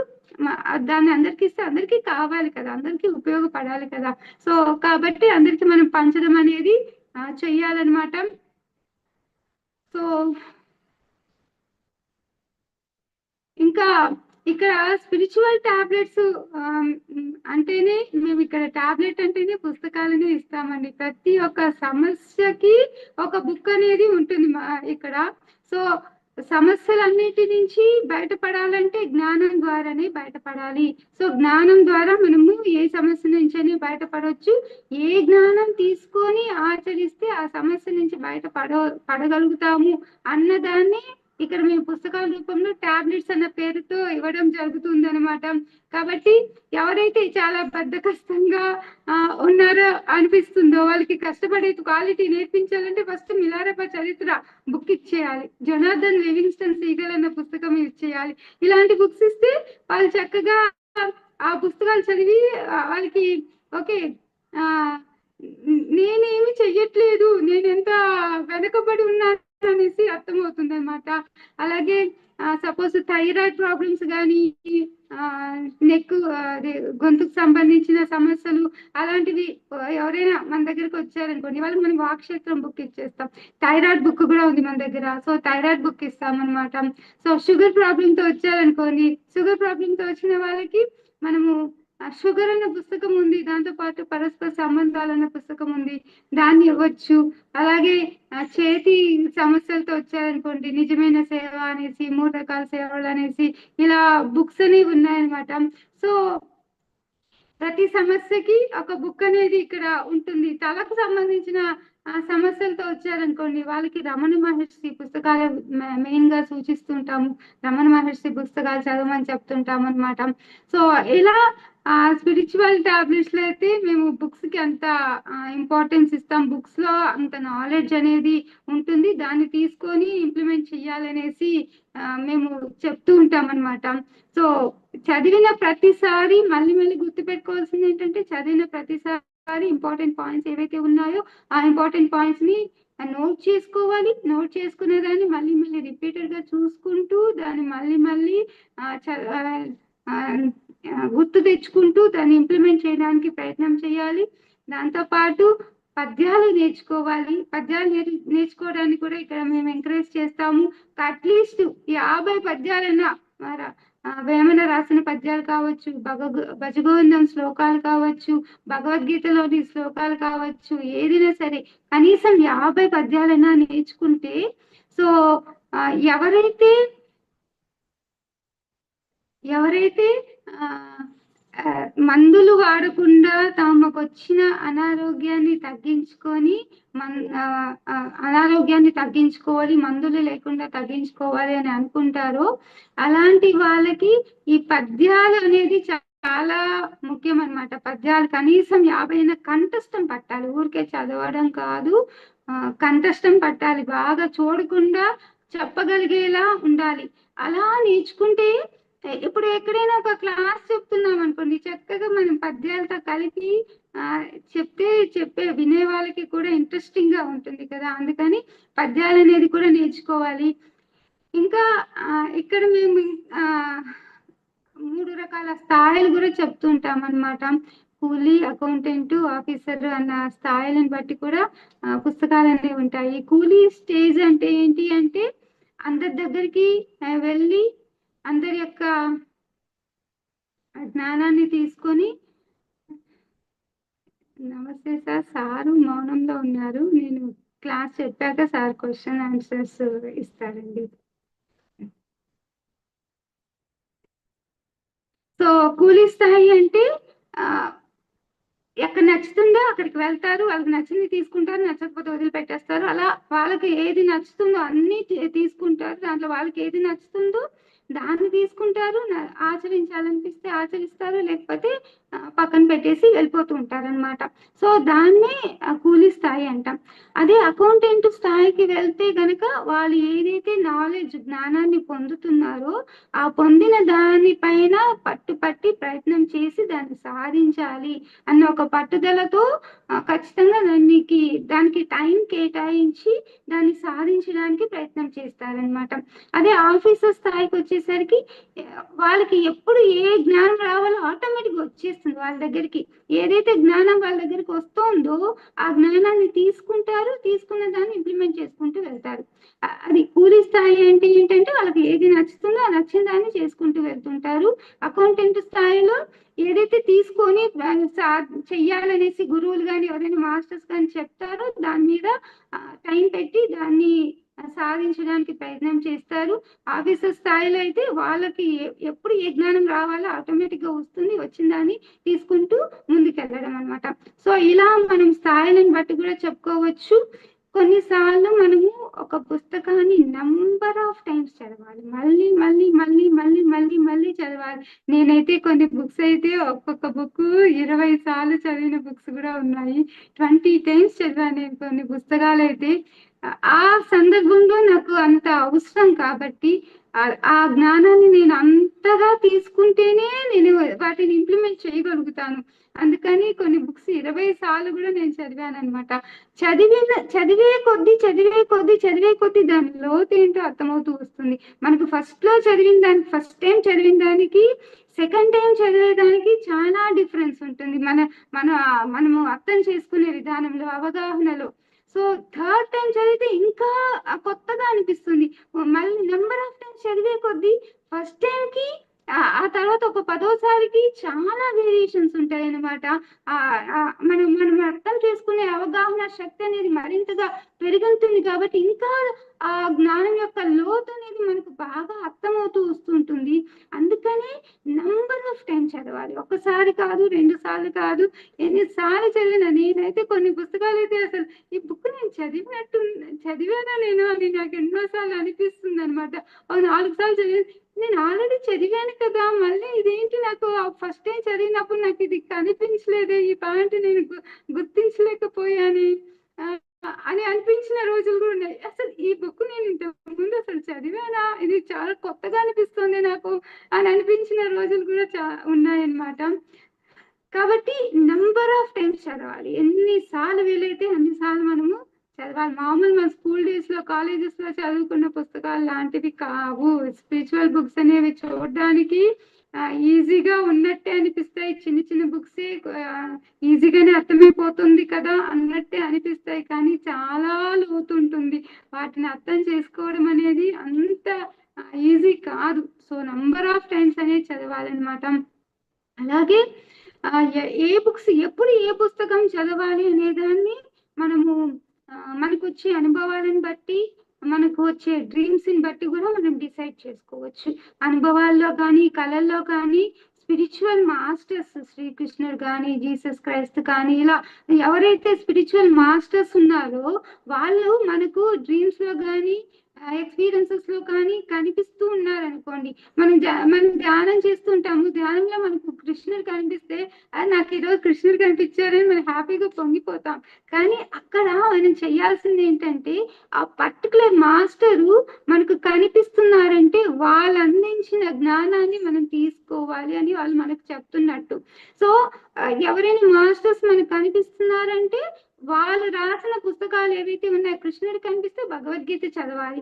దాన్ని అందరికి ఇస్తే అందరికీ కావాలి కదా, అందరికీ ఉపయోగపడాలి కదా. సో కాబట్టి అందరికి మనం పంచడం అనేది చెయ్యాలన్నమాట. సో ఇంకా ఇక్కడ స్పిరిచువల్ టాబ్లెట్స్ అంటేనే మేము ఇక్కడ టాబ్లెట్ అంటేనే పుస్తకాలను ఇస్తామండి. ప్రతి ఒక్క సమస్యకి ఒక బుక్ అనేది ఉంటుంది ఇక్కడ. సో సమస్యలన్నిటి నుంచి బయటపడాలంటే జ్ఞానం ద్వారానే బయటపడాలి. సో జ్ఞానం ద్వారా మనము ఏ సమస్య నుంచి బయటపడవచ్చు. ఏ జ్ఞానం తీసుకొని ఆచరిస్తే ఆ సమస్య నుంచి పడగలుగుతాము అన్నదాన్ని ఇక్కడ మేము పుస్తకాల రూపంలో టాబ్లెట్స్ అన్న పేరుతో ఇవ్వడం జరుగుతుంది అనమాట. కాబట్టి ఎవరైతే చాలా బద్ధకష్టంగా ఉన్నారో అనిపిస్తుందో వాళ్ళకి కష్టపడే క్వాలిటీ నేర్పించాలంటే ఫస్ట్ మిలారెపా చరిత్ర బుక్ ఇచ్చేయాలి. జొనాథన్ లివింగ్స్టన్ సీగల్ అన్న పుస్తకం ఇచ్చేయాలి. ఇలాంటి బుక్స్ ఇస్తే వాళ్ళు చక్కగా ఆ పుస్తకాలు చదివి వాళ్ళకి ఓకే నేనేమి చెయ్యట్లేదు, నేను ఎంత వెనకబడి ఉన్నాను అనేసి అర్థమవుతుంది అనమాట. అలాగే సపోజ్ థైరాయిడ్ ప్రాబ్లమ్స్ కానీ, నెక్ గొంతుకు సంబంధించిన సమస్యలు అలాంటివి ఎవరైనా మన దగ్గరకు వచ్చారనుకోండి, వాళ్ళకి మనం వాక్క్షేత్రం బుక్ ఇచ్చేస్తాం. థైరాయిడ్ బుక్ కూడా ఉంది మన దగ్గర. సో థైరాయిడ్ బుక్ ఇస్తాం అనమాట. సో షుగర్ ప్రాబ్లంతో వచ్చారనుకోండి, షుగర్ ప్రాబ్లంతో వచ్చిన వాళ్ళకి మనము షుగర్ అన్న పుస్తకం ఉంది, దాంతో పాటు పరస్పర సంబంధాలు అన్న పుస్తకం ఉంది, దాన్ని ఇవ్వచ్చు. అలాగే చేతి సమస్యలతో వచ్చారనుకోండి, నిజమైన సేవ అనేసి, 3 రకాల సేవలు అనేసి ఇలా బుక్స్ అనేవి ఉన్నాయన్నమాట. సో ప్రతి సమస్యకి ఒక బుక్ అనేది ఇక్కడ ఉంటుంది. తలకు సంబంధించిన సమస్యలతో వచ్చారనుకోండి, వాళ్ళకి రమణ మహర్షి పుస్తకాలు మెయిన్ గా సూచిస్తుంటాము. రమణ మహర్షి పుస్తకాలు చదవమని చెప్తుంటాం అనమాట. సో ఇలా స్పిరిచువల్ టాబ్లెట్స్ లో అయితే మేము బుక్స్ కి అంత ఇంపార్టెన్స్ ఇస్తాం. బుక్స్ లో అంత నాలెడ్జ్ అనేది ఉంటుంది, దాన్ని తీసుకొని ఇంప్లిమెంట్ చెయ్యాలనేసి మేము చెప్తూ ఉంటాం అనమాట. సో చదివిన ప్రతిసారి మళ్ళీ గుర్తుపెట్టుకోవాల్సింది ఏంటంటే, చదివిన ప్రతిసారి ఇంపార్టెంట్ పాయింట్స్ ఏవైతే ఉన్నాయో ఆ ఇంపార్టెంట్ పాయింట్స్ ని నోట్ చేసుకోవాలి. నోట్ చేసుకునే దాన్ని మళ్ళీ మళ్ళీ రిపీటెడ్గా చూసుకుంటూ దాన్ని మళ్ళీ మళ్ళీ గుర్తు తెచ్చుకుంటూ దాన్ని ఇంప్లిమెంట్ చేయడానికి ప్రయత్నం చేయాలి. దాంతోపాటు పద్యాలు నేర్చుకోవాలి. పద్యాలు నేర్చుకోవడానికి కూడా ఇక్కడ మేము ఎంకరేజ్ చేస్తాము. అట్లీస్ట్ 50 పద్యాలైనా వేమన రాసిన పద్యాలు కావచ్చు, భజగోవిందం శ్లోకాలు కావచ్చు, భగవద్గీతలోని శ్లోకాలు కావచ్చు, ఏదైనా సరే కనీసం 50 పద్యాలైనా నేర్చుకుంటే సో ఎవరైతే మందులు వాడకుండా తమకు వచ్చిన అనారోగ్యాన్ని తగ్గించుకోవాలి, మందులు లేకుండా తగ్గించుకోవాలి అని అనుకుంటారో అలాంటి వాళ్ళకి ఈ పద్యాలు అనేది చాలా ముఖ్యం అన్నమాట. పద్యాలు కనీసం 50 కంఠస్థం పట్టాలి. ఊరికే చదవడం కాదు, కంఠస్థం పట్టాలి. బాగా చూడకుండా చెప్పగలిగేలా ఉండాలి. అలా నేర్చుకుంటే ఇప్పుడు ఎక్కడైనా ఒక క్లాస్ చెప్తున్నాం అనుకోండి, చక్కగా మనం పద్యాలతో కలిపి చెప్పే వినే వాళ్ళకి కూడా ఇంట్రెస్టింగ్ గా ఉంటుంది కదా. అందుకని పద్యాలు అనేది కూడా నేర్చుకోవాలి. ఇంకా ఇక్కడ మేము 3 రకాల స్థాయిలు కూడా చెప్తుంటాం అన్నమాట. కూలీ, అకౌంటెంట్, ఆఫీసర్ అన్న స్థాయిలను బట్టి కూడా పుస్తకాలు అనేవి ఉంటాయి. కూలీ స్టేజ్ అంటే ఏంటి అంటే అందరి దగ్గరికి వెళ్ళి అందరి యొక్క జ్ఞానాన్ని తీసుకొని, నమస్తే సార్, సారు మౌనంలో ఉన్నారు, నేను క్లాస్ చెప్పాక సార్ క్వశ్చన్ ఆన్సర్స్ ఇస్తారండి. సో కూలీ స్థాయి అంటే ఎక్కడ నచ్చుతుందో అక్కడికి వెళ్తారు, వాళ్ళకి నచ్చింది తీసుకుంటారు, నచ్చకపోతే వదిలిపెట్టేస్తారు. అలా వాళ్ళకి ఏది నచ్చుతుందో అన్ని తీసుకుంటారు. దాంట్లో వాళ్ళకి ఏది నచ్చుతుందో దాన్ని తీసుకుంటారు, ఆచరించాలనిపిస్తే ఆచరిస్తారు, లేకపోతే పక్కన పెట్టేసి వెళ్ళిపోతూ ఉంటారు అనమాట. సో దాన్నే కూలీ స్థాయి అంటాం. అదే అకౌంటెంట్ స్థాయికి వెళ్తే గనక వాళ్ళు ఏదైతే నాలెడ్జ్, జ్ఞానాన్ని పొందుతున్నారో ఆ పొందిన దానిపైన పట్టుపట్టి ప్రయత్నం చేసి దాన్ని సాధించాలి అన్న ఒక పట్టుదలతో ఖచ్చితంగా దానికి టైం కేటాయించి దాన్ని సాధించడానికి ప్రయత్నం చేస్తారనమాట. అదే ఆఫీసర్ స్థాయికి వచ్చేసరికి వాళ్ళకి ఎప్పుడు ఏ జ్ఞానం రావాలో ఆటోమేటిక్గా వచ్చేస్తుంది వాళ్ళ దగ్గరికి. ఏదైతే జ్ఞానం వాళ్ళ దగ్గరికి వస్తుందో ఆ జ్ఞానాన్ని తీసుకుంటారు, తీసుకున్న దాన్ని ఇంప్లిమెంట్ చేసుకుంటూ వెళ్తారు. అది కూలీ స్థాయి అంటే ఏంటంటే వాళ్ళకి ఏది నచ్చుతుందో ఆ నచ్చిన దాన్ని చేసుకుంటూ వెళ్తుంటారు. అకౌంటెంట్ స్థాయిలో ఏదైతే తీసుకొని చెయ్యాలనేసి గురువులు కానీ ఎవరైనా మాస్టర్స్ కానీ చెప్తారో దాని మీద టైం పెట్టి దాన్ని సాధించడానికి ప్రయత్నం చేస్తారు. ఆఫీసర్ స్థాయిలో అయితే వాళ్ళకి ఎప్పుడు ఏ జ్ఞానం రావాలో ఆటోమేటిక్గా వస్తుంది, వచ్చిన దాన్ని తీసుకుంటూ ముందుకెళ్ళడం అనమాట. సో ఇలా మనం స్థాయిలను బట్టి కూడా చెప్పుకోవచ్చు. కొన్నిసార్లు మనము ఒక పుస్తకాన్ని నంబర్ ఆఫ్ టైమ్స్ చదవాలి, మళ్ళీ మళ్ళీ మళ్ళీ మళ్ళీ మళ్ళీ మళ్ళీ చదవాలి. నేనైతే కొన్ని బుక్స్ అయితే ఒక్కొక్క బుక్ 20 సార్లు చదివిన బుక్స్ కూడా ఉన్నాయి. 20 టైమ్స్ చదివాను నేను కొన్ని పుస్తకాలు అయితే. ఆ సందర్భంలో నాకు అంత అవసరం కాబట్టి ఆ జ్ఞానాన్ని నేను అంతగా తీసుకుంటేనే నేను వాటిని ఇంప్లిమెంట్ చేయగలుగుతాను. అందుకని కొన్ని బుక్స్ 20 సార్లు కూడా నేను చదివాను అనమాట. చదివే కొద్దీ దాని లోతు ఏంటో అర్థమవుతూ వస్తుంది. మనకు ఫస్ట్ టైం చదివిన దానికి సెకండ్ టైం చదివేదానికి చాలా డిఫరెన్స్ ఉంటుంది మనము అర్థం చేసుకునే విధానంలో, అవగాహనలో. సో థర్డ్ టైం చదివితే ఇంకా కొత్తగా అనిపిస్తుంది. మళ్ళీ నెంబర్ ఆఫ్ టైమ్స్ చదివే కొద్దీ ఫస్ట్ టైంకి ఆ తర్వాత ఒక 10వసారికి చాలా వేరియేషన్స్ ఉంటాయి అన్నమాట. మనం అర్థం చేసుకునే అవగాహన శక్తి అనేది మరింతగా పెరుగుతుంది కాబట్టి ఇంకా ఆ జ్ఞానం యొక్క లోతు అనేది మనకు బాగా అర్థమవుతూ వస్తుంటుంది. అందుకని నంబర్ ఆఫ్ టైం చదవాలి. ఒకసారి కాదు, 2 సార్లు కాదు, ఎన్నిసార్లు చదివినా. నేనైతే కొన్ని పుస్తకాలు అయితే అసలు ఈ బుక్ నేను చదివానా నేను అని నాకు ఎన్నోసార్లు అనిపిస్తుంది అనమాట. 4 సార్లు చదివి నేను ఆల్రెడీ చదివాను కదా, మళ్ళీ ఇదేంటి నాకు ఫస్ట్ టైం చదివినప్పుడు నాకు ఇది కనిపించలేదే, ఈ పాయింట్ నేను గుర్తించలేకపోయాను అని అనిపించిన రోజులు కూడా ఉన్నాయి. అసలు ఈ బుక్ నేను ఇంతకుముందు అసలు చదివానా, ఇది చాలా కొత్తగా అనిపిస్తుంది నాకు అని అనిపించిన రోజులు కూడా ఉన్నాయన్నమాట. కాబట్టి నంబర్ ఆఫ్ టైమ్స్ చదవాలి. ఎన్నిసార్లు వీలైతే అన్నిసార్లు మనము చదవాలి. మామూలు మన స్కూల్ డేస్ లో కాలేజెస్ లో చదువుకున్న పుస్తకాలు లాంటివి కావు. స్పిరిచువల్ బుక్స్ అనేవి చూడడానికి ఈజీగా ఉన్నట్టే అనిపిస్తాయి. చిన్న చిన్న బుక్సే ఈజీగానే అర్థమైపోతుంది కదా అన్నట్టే అనిపిస్తాయి, కానీ చాలా లోతుంటుంది. వాటిని అర్థం చేసుకోవడం అనేది అంత ఈజీ కాదు. సో నంబర్ ఆఫ్ టైమ్స్ అనేది చదవాలన్నమాట. అలాగే ఏ బుక్స్ ఎప్పుడు ఏ పుస్తకం చదవాలి అనేదాన్ని మనము మనకు వచ్చే అనుభవాలను బట్టి, మనకు వచ్చే డ్రీమ్స్ ని బట్టి కూడా మనం డిసైడ్ చేసుకోవచ్చు. అనుభవాల్లో కానీ కళల్లో కానీ స్పిరిచువల్ మాస్టర్స్ శ్రీకృష్ణుడు కానీ జీసస్ క్రైస్ట్ కానీ ఇలా ఎవరైతే స్పిరిచువల్ మాస్టర్స్ ఉన్నారో వాళ్ళు మనకు డ్రీమ్స్ లో కానీ ఎక్స్పీరియన్సెస్ లో కానీ కనిపిస్తూ ఉన్నారనుకోండి. మనం ధ్యానం చేస్తుంటాము, ధ్యానంలో మనకు కృష్ణుడు కనిపిస్తే నాకు ఈరోజు కృష్ణుడు కనిపించారని మనం హ్యాపీగా పొంగిపోతాం. కానీ అక్కడ మనం చేయాల్సింది ఏంటంటే ఆ పర్టికులర్ మాస్టరు మనకు కనిపిస్తున్నారంటే వాళ్ళు అందించిన జ్ఞానాన్ని మనం తీసుకోవాలి అని వాళ్ళు మనకు చెప్తున్నట్టు. సో ఎవరైనా మాస్టర్స్ మనకు కనిపిస్తున్నారంటే వాళ్ళు రాసిన పుస్తకాలు ఏవైతే ఉన్నాయో, కృష్ణుడు కనిపిస్తే భగవద్గీత చదవాలి.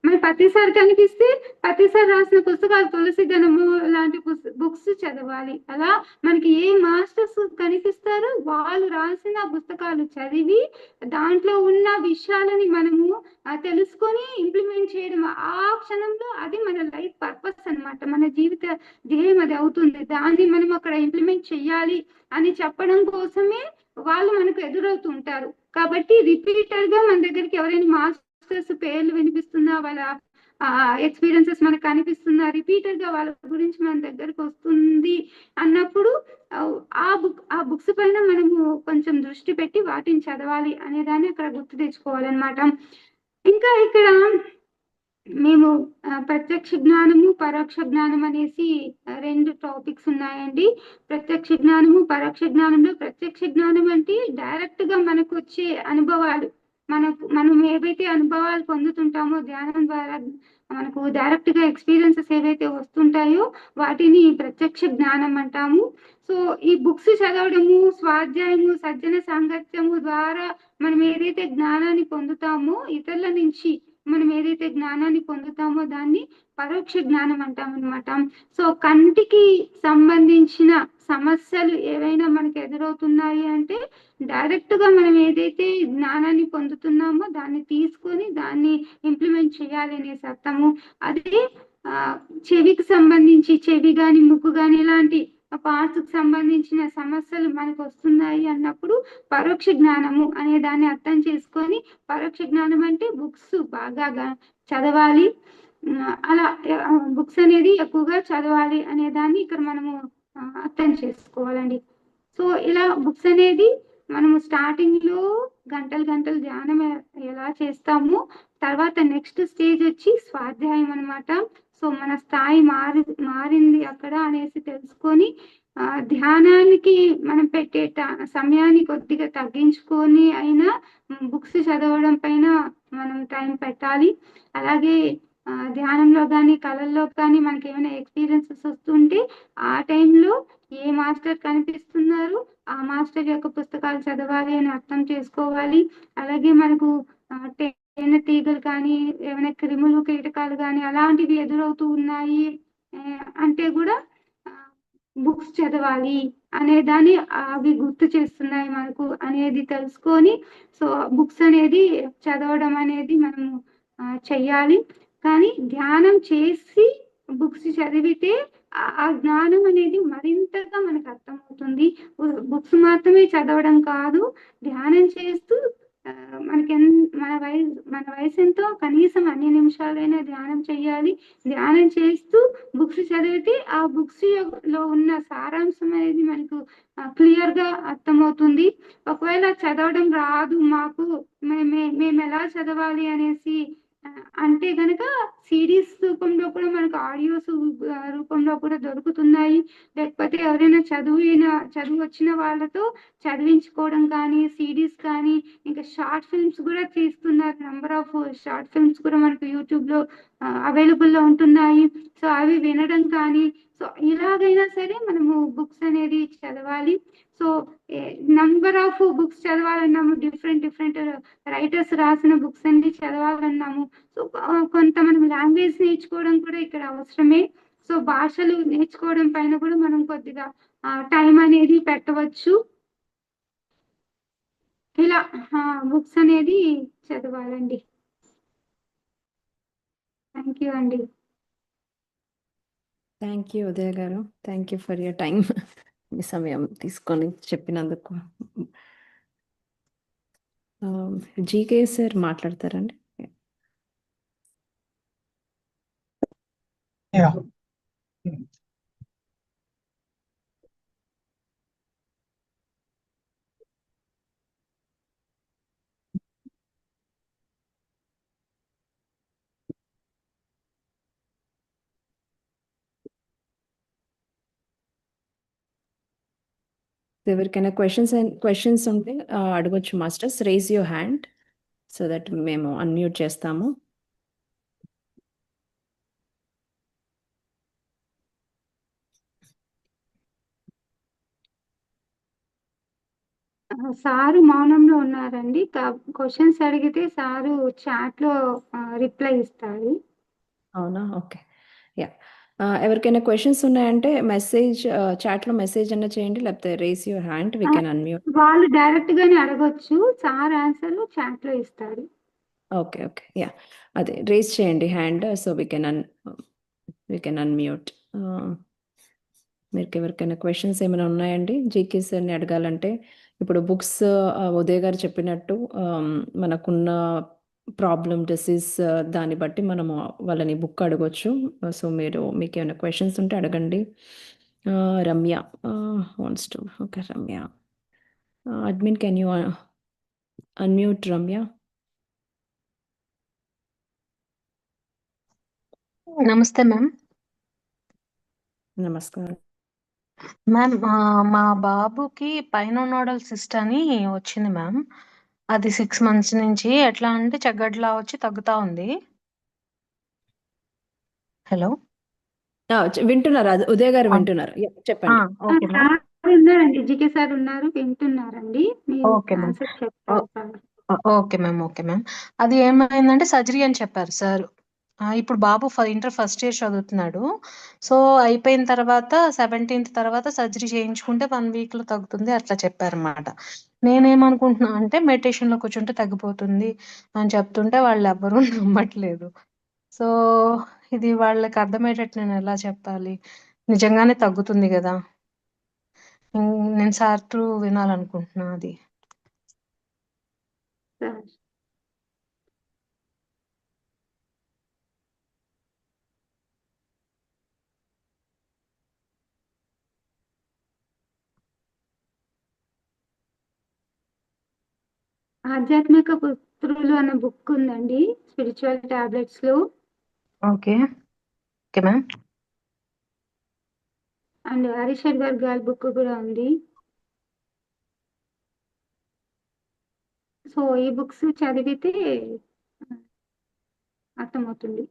మరి ప్రతిసారి కనిపిస్తే ప్రతిసారి రాసిన పుస్తకాలు తులసి గణము లాంటి బుక్స్ చదవాలి. అలా మనకి ఏ మాస్టర్స్ కనిపిస్తారో వాళ్ళు రాసిన పుస్తకాలు చదివి దాంట్లో ఉన్న విషయాలని మనము తెలుసుకొని ఇంప్లిమెంట్ చేయడం, ఆ క్షణంలో అది మన లైఫ్ పర్పస్ అన్నమాట. మన జీవిత ధ్యేయం అది అవుతుంది. దాన్ని మనం అక్కడ ఇంప్లిమెంట్ చెయ్యాలి అని చెప్పడం కోసమే వాళ్ళు మనకు ఎదురవుతుంటారు. కాబట్టి రిపీటెడ్ గా మన దగ్గరికి ఎవరైనా మాస్టర్స్ పేర్లు వినిపిస్తున్నా, వాళ్ళ ఎక్స్పీరియన్సెస్ మనకు కనిపిస్తున్నా, రిపీటెడ్ గా వాళ్ళ గురించి మన దగ్గరకు వస్తుంది అన్నప్పుడు ఆ బుక్స్ పైన మనము కొంచెం దృష్టి పెట్టి వాటిని చదవాలి అనే దాన్ని అక్కడ గుర్తు తెచ్చుకోవాలన్నమాట. ఇంకా ఇక్కడ మేము ప్రత్యక్ష జ్ఞానము పరోక్ష జ్ఞానం అనేసి 2 టాపిక్స్ ఉన్నాయండి. ప్రత్యక్ష జ్ఞానము పరోక్ష జ్ఞానంలో ప్రత్యక్ష జ్ఞానం అంటే డైరెక్ట్ గా మనకు వచ్చే అనుభవాలు, మనం ఏవైతే అనుభవాలు పొందుతుంటామో ధ్యానం ద్వారా మనకు డైరెక్ట్ గా ఎక్స్పీరియన్సెస్ ఏవైతే వస్తుంటాయో వాటిని ప్రత్యక్ష జ్ఞానం అంటాము. సో ఈ బుక్స్ చదవడము, స్వాధ్యాయము, సజ్జన సాంగత్యము ద్వారా మనం ఏదైతే జ్ఞానాన్ని పొందుతామో, ఇతరుల నుంచి మనం ఏదైతే జ్ఞానాన్ని పొందుతామో దాన్ని పరోక్ష జ్ఞానం అంటాం అనమాట. సో కంటికి సంబంధించిన సమస్యలు ఏవైనా మనకు ఎదురవుతున్నాయి అంటే డైరెక్ట్ గా మనం ఏదైతే జ్ఞానాన్ని పొందుతున్నామో దాన్ని తీసుకొని దాన్ని ఇంప్లిమెంట్ చేయాలి అనేసి అర్థము. అదే చెవికి సంబంధించి చెవి గాని ముక్కు గాని ఇలాంటి పార్ట్స్ కు సంబంధించిన సమస్యలు మనకు వస్తున్నాయి అన్నప్పుడు పరోక్ష జ్ఞానము అనే దాన్ని అర్థం చేసుకొని, పరోక్ష జ్ఞానం అంటే బుక్స్ బాగా చదవాలి, అలా బుక్స్ అనేది ఎక్కువగా చదవాలి అనే దాన్ని ఇక్కడ మనము అర్థం చేసుకోవాలండి. సో ఇలా బుక్స్ అనేది మనము స్టార్టింగ్ లో గంటలు ధ్యానం ఎలా చేస్తామో తర్వాత నెక్స్ట్ స్టేజ్ వచ్చి స్వాధ్యాయం అనమాట. సో మన స్థాయి మారింది అక్కడ అనేసి తెలుసుకొని ధ్యానానికి మనం పెట్టే సమయాన్ని కొద్దిగా తగ్గించుకొని అయినా బుక్స్ చదవడం పైన మనం టైం పెట్టాలి. అలాగే ధ్యానంలో కానీ కళల్లో కానీ మనకి ఏమైనా ఎక్స్పీరియన్సెస్ వస్తుంటే ఆ టైంలో ఏ మాస్టర్ కనిపిస్తున్నారు ఆ మాస్టర్ యొక్క పుస్తకాలు చదవాలి అని అర్థం చేసుకోవాలి. అలాగే మనకు తేనె తీగలు కానీ ఏమైనా క్రిములు కీటకాలు కానీ అలాంటివి ఎదురవుతూ ఉన్నాయి అంటే కూడా బుక్స్ చదవాలి అనే దాన్ని అవి గుర్తు చేస్తున్నాయి మనకు అనేది తెలుసుకొని సో బుక్స్ అనేది చదవడం అనేది మనము చెయ్యాలి. కానీ ధ్యానం చేసి బుక్స్ చదివితే ఆ జ్ఞానం అనేది మరింతగా మనకు అర్థమవుతుంది. బుక్స్ మాత్రమే చదవడం కాదు, ధ్యానం చేస్తూ మన వయసు ఎంతో కనీసం అన్ని నిమిషాలైనా ధ్యానం చేయాలి. ధ్యానం చేస్తూ బుక్స్ చదివితే ఆ బుక్స్ లో ఉన్న సారాంశం అనేది మనకు క్లియర్ గా అర్థమవుతుంది. ఒకవేళ చదవడం రాదు మాకు, మేము ఎలా చదవాలి అనేసి అంటే గనక సిడీస్ రూపంలో కూడా మనకు ఆడియోస్ రూపంలో కూడా దొరుకుతున్నాయి. లేకపోతే ఎవరైనా చదువు వచ్చిన వాళ్ళతో చదివించుకోవడం కానీ సిడీస్ కానీ, ఇంకా షార్ట్ ఫిల్మ్స్ కూడా తీస్తున్నారు. నెంబర్ ఆఫ్ షార్ట్ ఫిల్మ్స్ కూడా మనకు యూట్యూబ్ లో అవైలబుల్ లో ఉంటున్నాయి. సో అవి వినడం కానీ, సో ఇలాగైనా సరే మనము బుక్స్ అనేది అనేది చదవాలి. సో నంబర్ ఆఫ్ బుక్స్ చదవాలన్నాము, డిఫరెంట్ రైటర్స్ రాసిన బుక్స్ అన్ని చదవాలన్నాము. సో కొంత మనం లాంగ్వేజ్ నేర్చుకోవడం కూడా ఇక్కడ అవసరమే. సో భాషలు నేర్చుకోవడం పైన కూడా మనం కొద్దిగా టైం అనేది పెట్టవచ్చు. ఇలా బుక్స్ అనేది చదవాలండి. థ్యాంక్ యూ అండి. Thank you Uday garu. Thank you for your time. మీ సమయం తీసుకొని చెప్పినందుకు. జీకే సార్ మాట్లాడతారండి. Yeah. ఎవరికైనా క్వశ్చన్స్ ఉంటే అడగొచ్చు masters. Raise your hand so that మేము అన్మ్యూట్ చేస్తాము. సారు మౌనంలో ఉన్నారండి. క్వశ్చన్స్ అడిగితే సారు చాట్ లో రిప్లై ఇస్తారు. అవునా? ఓకే. యా. ఎవరికైనా క్వశ్చన్స్ ఉన్నాయంటే మెసేజ్ చాట్లో మెసేజ్ అన్న చేయండి, లేకపోతే raise your hand we can unmute. వాళ్ళు డైరెక్ట్ గానే అడగొచ్చు, సార్ ఆన్సర్ చాట్ లో ఇస్తారు. Okay okay. యా, అదే రేస్ చేయండి hand so we can unmute. మీకు ఎవరికైనా క్వశ్చన్స్ ఏమైనా ఉన్నాయండి జీకే సార్ని అడగాలంటే? ఇప్పుడు బుక్స్ ఉదయ్ గారు చెప్పినట్టు మనకున్న ప్రాబ్లమ్ డిసీజ్ దాన్ని బట్టి మనము వాళ్ళని బుక్ అడగొచ్చు. సో మీకు ఏమైనా క్వశ్చన్స్ ఉంటే అడగండి. Ramya wants to. Okay Ramya, admin can you unmute Ramya? నమస్తే మ్యామ్. నమస్కారం మ్యామ్, మా బాబుకి పైనోనోడల్ సిస్ట్ అని వచ్చింది మ్యామ్. అది 6 months నుంచి. ఎట్లా అంటే చెగ్గడ్లా వచ్చి తగ్గుతా ఉంది. హలో, వింటున్నారు? ఉదయ్ గారు వింటున్నారు? చెప్పండి. Okay ma'am. సార్ ఉన్నారండి, జీకే సార్ ఉన్నారు, వింటున్నారండి. మీరు ఓకే మ్యామ్. ఆన్సర్ చెప్తారు సార్. Okay ma'am. అది ఏమైందంటే సర్జరీ అని చెప్పారు సార్. ఇప్పుడు బాబు ఇంటర్ ఫస్ట్ ఇయర్ చదువుతున్నాడు. సో అయిపోయిన తర్వాత 17th తర్వాత సర్జరీ చేయించుకుంటే 1 week లో తగ్గుతుంది అట్లా చెప్పారన్నమాట. నేనేమనుకుంటున్నా అంటే మెడిటేషన్ లో కూర్చుంటే తగ్గిపోతుంది అని చెప్తుంటే వాళ్ళు ఎవ్వరూ నమ్మట్లేదు. సో ఇది వాళ్ళకి అర్థమయ్యేటట్టు నేను ఎలా చెప్పాలి? నిజంగానే తగ్గుతుంది కదా? నేను సార్ త్రూ వినాలనుకుంటున్నా అది. సార్ ఆధ్యాత్మిక పుత్రులు అనే బుక్ ఉందండి స్పిరిచువల్ టాబ్లెట్స్ లో. Okay ma'am. అండ్ హరిషడ్ గారి బుక్ కూడా ఉంది. సో ఈ బుక్స్ చదివితే అర్థమవుతుంది.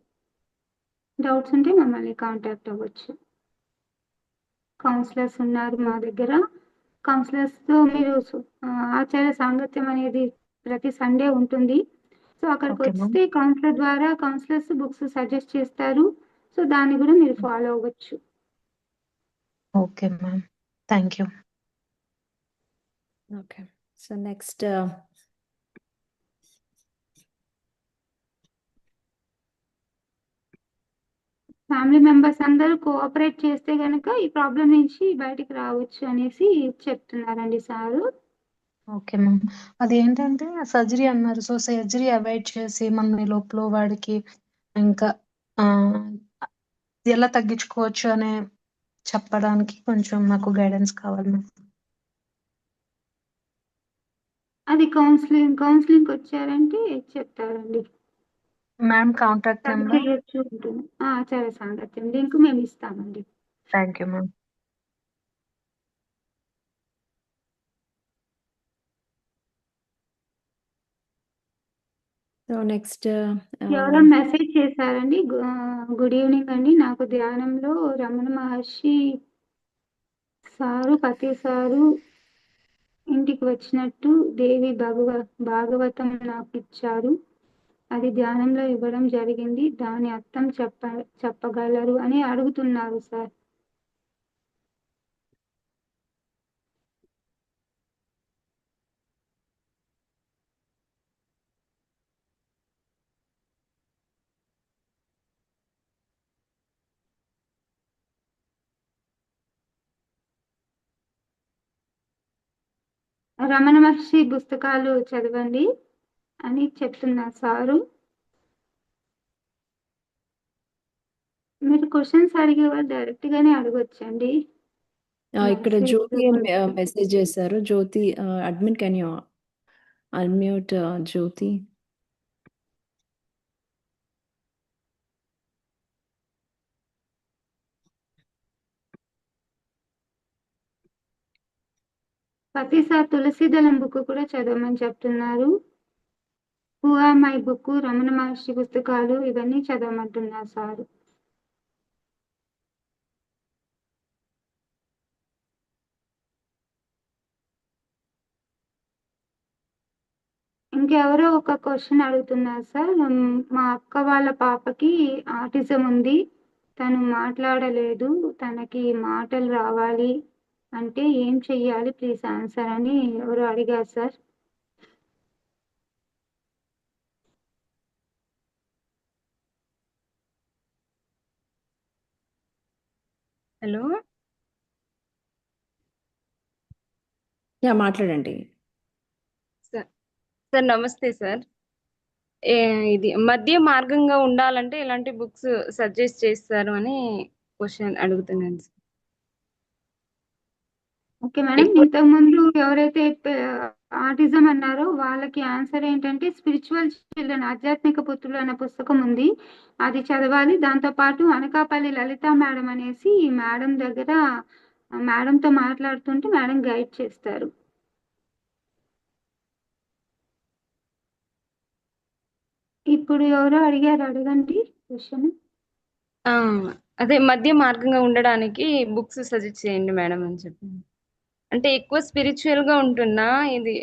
డౌట్స్ ఉంటే మమ్మల్ని కాంటాక్ట్ అవ్వచ్చు. కౌన్సిలర్స్ ఉన్నారు మా దగ్గర. కౌన్సిలర్స్ తో మీరు ఆచార సాంగత్యం అనేది ప్రతి సండే ఉంటుంది. సో అక్కడికి ఓకే మ్యామ్. వస్తే కౌన్సిలర్ ద్వారా కౌన్సిలర్స్ బుక్స్ సజెస్ట్ చేస్తారు. సో దాన్ని కూడా మీరు ఫాలో అవ్వచ్చు. Okay ma'am, thank you. Okay. So next family members అందరూ కోఆపరేట్ చేస్తే గనక ఈ ప్రాబ్లం నుంచి బయటికి రావచ్చు అనేసి చెప్తున్నారండి సారు. Okay ma'am. అది ఏంటంటే సర్జరీ అన్నారు. సో సర్జరీ అవాయిడ్ చేసి మన ఈ లోపల వాడికి ఇంకా ఎలా తగ్గించుకోవచ్చు అనే చెప్పడానికి కొంచెం నాకు గైడెన్స్ కావాలి మ్యామ్. అది కౌన్సిలింగ్ వచ్చారంటే చెప్తారండి. Ma'am contact number. చేయొచ్చు ఉంటుంది. ఆచార సాంగత్యం లింక్ మేము ఇస్తామండి. Thank you ma'am. So next ఎవరో మెసేజ్ చేశారండి. గుడ్ ఈవినింగ్ అండి, నాకు ధ్యానంలో రమణ మహర్షి సారు పతి సారు ఇంటికి వచ్చినట్టు దేవి భాగవతం నాకు ఇచ్చారు. అది ధ్యానంలో ఇవ్వడం జరిగింది. దాని అర్థం చెప్పగలరు అని అడుగుతున్నారు సార్. రమణ మహర్షి పుస్తకాలు చదవండి అని చెప్తున్నారు సారు. మీరు క్వశ్చన్స్ అడిగేవాళ్ళు డైరెక్ట్ గానే అడగొచ్చండి. ఇక్కడ మెసేజ్ జ్యోతి అని మెసేజ్ చేశారు. Jyoti admin can you unmute Jyoti? ప్రతిసారి తులసీదళం బుక్ కూడా చదవమని చెప్తున్నారు. Who are my book, Ramana Maharshi పుస్తకాలు ఇవన్నీ చదవమంటున్నారు సార్. ఇంకెవరో ఒక క్వశ్చన్ అడుగుతున్నారు సార్. మా అక్క వాళ్ళ పాపకి ఆటిజం ఉంది, తను మాట్లాడలేదు, తనకి మాటలు రావాలి అంటే ఏం చెయ్యాలి, ప్లీజ్ ఆన్సర్ అని ఎవరు అడిగారు సార్. హలో మాట్లాడండి. సార్ నమస్తే సార్. ఇది మధ్య మార్గంగా ఉండాలంటే ఎలాంటి బుక్స్ సజెస్ట్ చేస్తారు అని క్వశ్చన్ అడుగుతున్నాను సార్. ఓకే మేడం, ఇంతకు ముందు ఎవరైతే ఆటిజం అన్నారో వాళ్ళకి ఆన్సర్ ఏంటంటే స్పిరిచువల్ చిల్డ్రన్, ఆధ్యాత్మిక పుత్రులు అనే పుస్తకం ఉంది, అది చదవాలి. దాంతో పాటు అనకాపల్లి లలిత మేడం అనేసి ఈ మేడం దగ్గర మేడంతో మాట్లాడుతుంటే మేడం గైడ్ చేస్తారు. ఇప్పుడు ఎవరో అడిగారు, అడగండి క్వశ్చన్. అదే మధ్య మార్గంగా ఉండడానికి బుక్స్ సజెస్ట్ చేయండి మేడం అని చెప్పి. అంటే ఎక్కువ స్పిరిచువల్ గా ఉంటున్నా, ఇది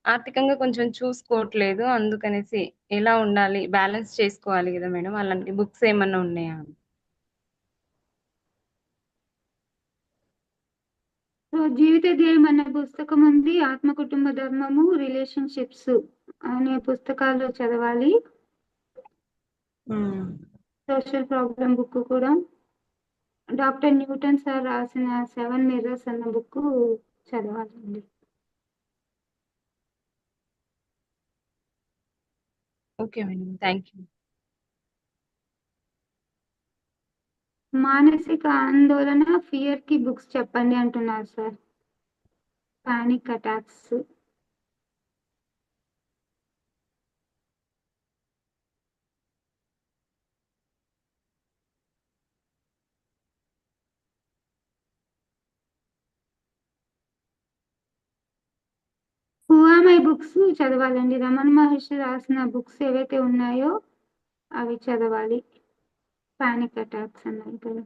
ఆర్థికంగా కొంచెం చూసుకోవట్లేదు, అందుకనేసి ఎలా ఉండాలి, బ్యాలెన్స్ చేసుకోవాలి కదా మేడం, అలాంటి బుక్స్ ఏమన్నా ఉన్నాయా? సో జీవిత ధ్యేయం అనే పుస్తకం ఉంది, ఆత్మ కుటుంబ ధర్మము, రిలేషన్షిప్స్ అనే పుస్తకాలు చదవాలి. సోషల్ ప్రాబ్లం బుక్ కూడా, డాక్టర్ న్యూటన్ సార్ రాసిన 7 మిర్రర్స్ అన్న బుక్ చదవాలండి. Okay madam, thank you. మానసిక ఆందోళన, ఫియర్ కి బుక్స్ చెప్పండి అంటున్నారు sir. Panic attacks. Who are my books చదవాలండి. రమణ మహర్షి రాసిన బుక్స్ ఏవైతే ఉన్నాయో అవి చదవాలి. పానిక్ అటాక్స్ అన్నారు కదా.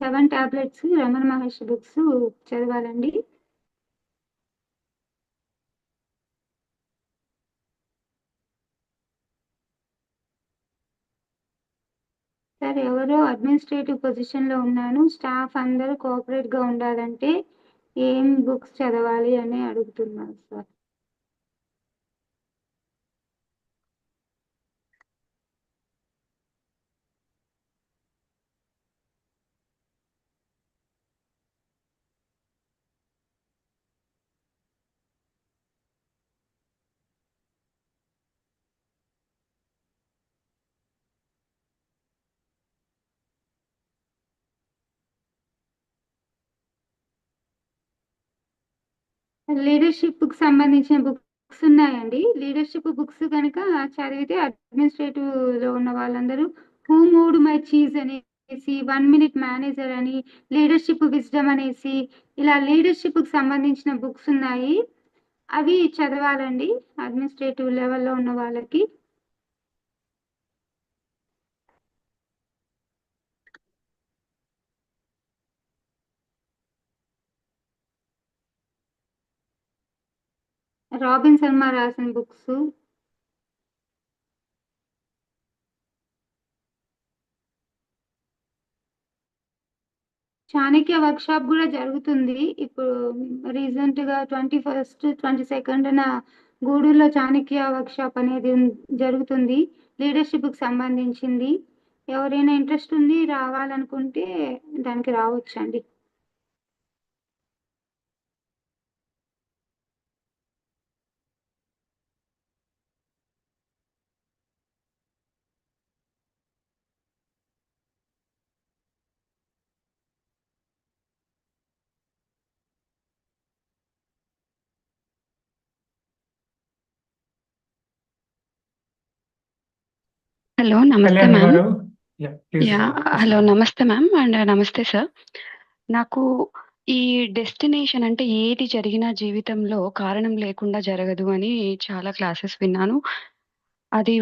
Seven tablets Ramana Maharshi books చదవాలండి. Sir ఎవరో అడ్మినిస్ట్రేటివ్ పొజిషన్ లో ఉన్నాను, స్టాఫ్ అందరూ కోఆపరేట్ గా ఉండాలంటే ఏం బుక్స్ చదవాలి అని అడుగుతున్నారు సార్. లీడర్షిప్ కి సంబంధించిన బుక్స్ ఉన్నాయండి. లీడర్షిప్ బుక్స్ కనుక చదివితే అడ్మినిస్ట్రేటివ్ లో ఉన్న వాళ్ళందరూ హూ మూవ్డ్ మై చీజ్ అనేసి 1 మినిట్ మేనేజర్ అని లీడర్షిప్ విజ్డమ్ అనేసి ఇలా లీడర్షిప్ కి సంబంధించిన బుక్స్ ఉన్నాయి. అవి చదవాలండి అడ్మినిస్ట్రేటివ్ లెవెల్లో ఉన్న వాళ్ళకి. రాబిన్ శర్మ రాసిన బుక్స్. చాణక్య వర్క్ షాప్ కూడా జరుగుతుంది ఇప్పుడు రీసెంట్ గా 21st 22nd గూడూరులో చాణక్య వర్క్ షాప్ అనేది జరుగుతుంది లీడర్షిప్ కి సంబంధించింది. ఎవరైనా ఇంట్రెస్ట్ ఉంది రావాలనుకుంటే దానికి రావచ్చండి. హలో నమస్తే కళ్యాణి మ్యామ్. గారు ప్లీజ్ హలో నమస్తే మ్యామ్ అండ్ నమస్తే సార్. నాకు ఈ డెస్టినేషన్ అంటే ఏది జరిగినా జీవితంలో కారణం లేకుండా జరగదు అని చాలా క్లాసెస్ విన్నాను. అది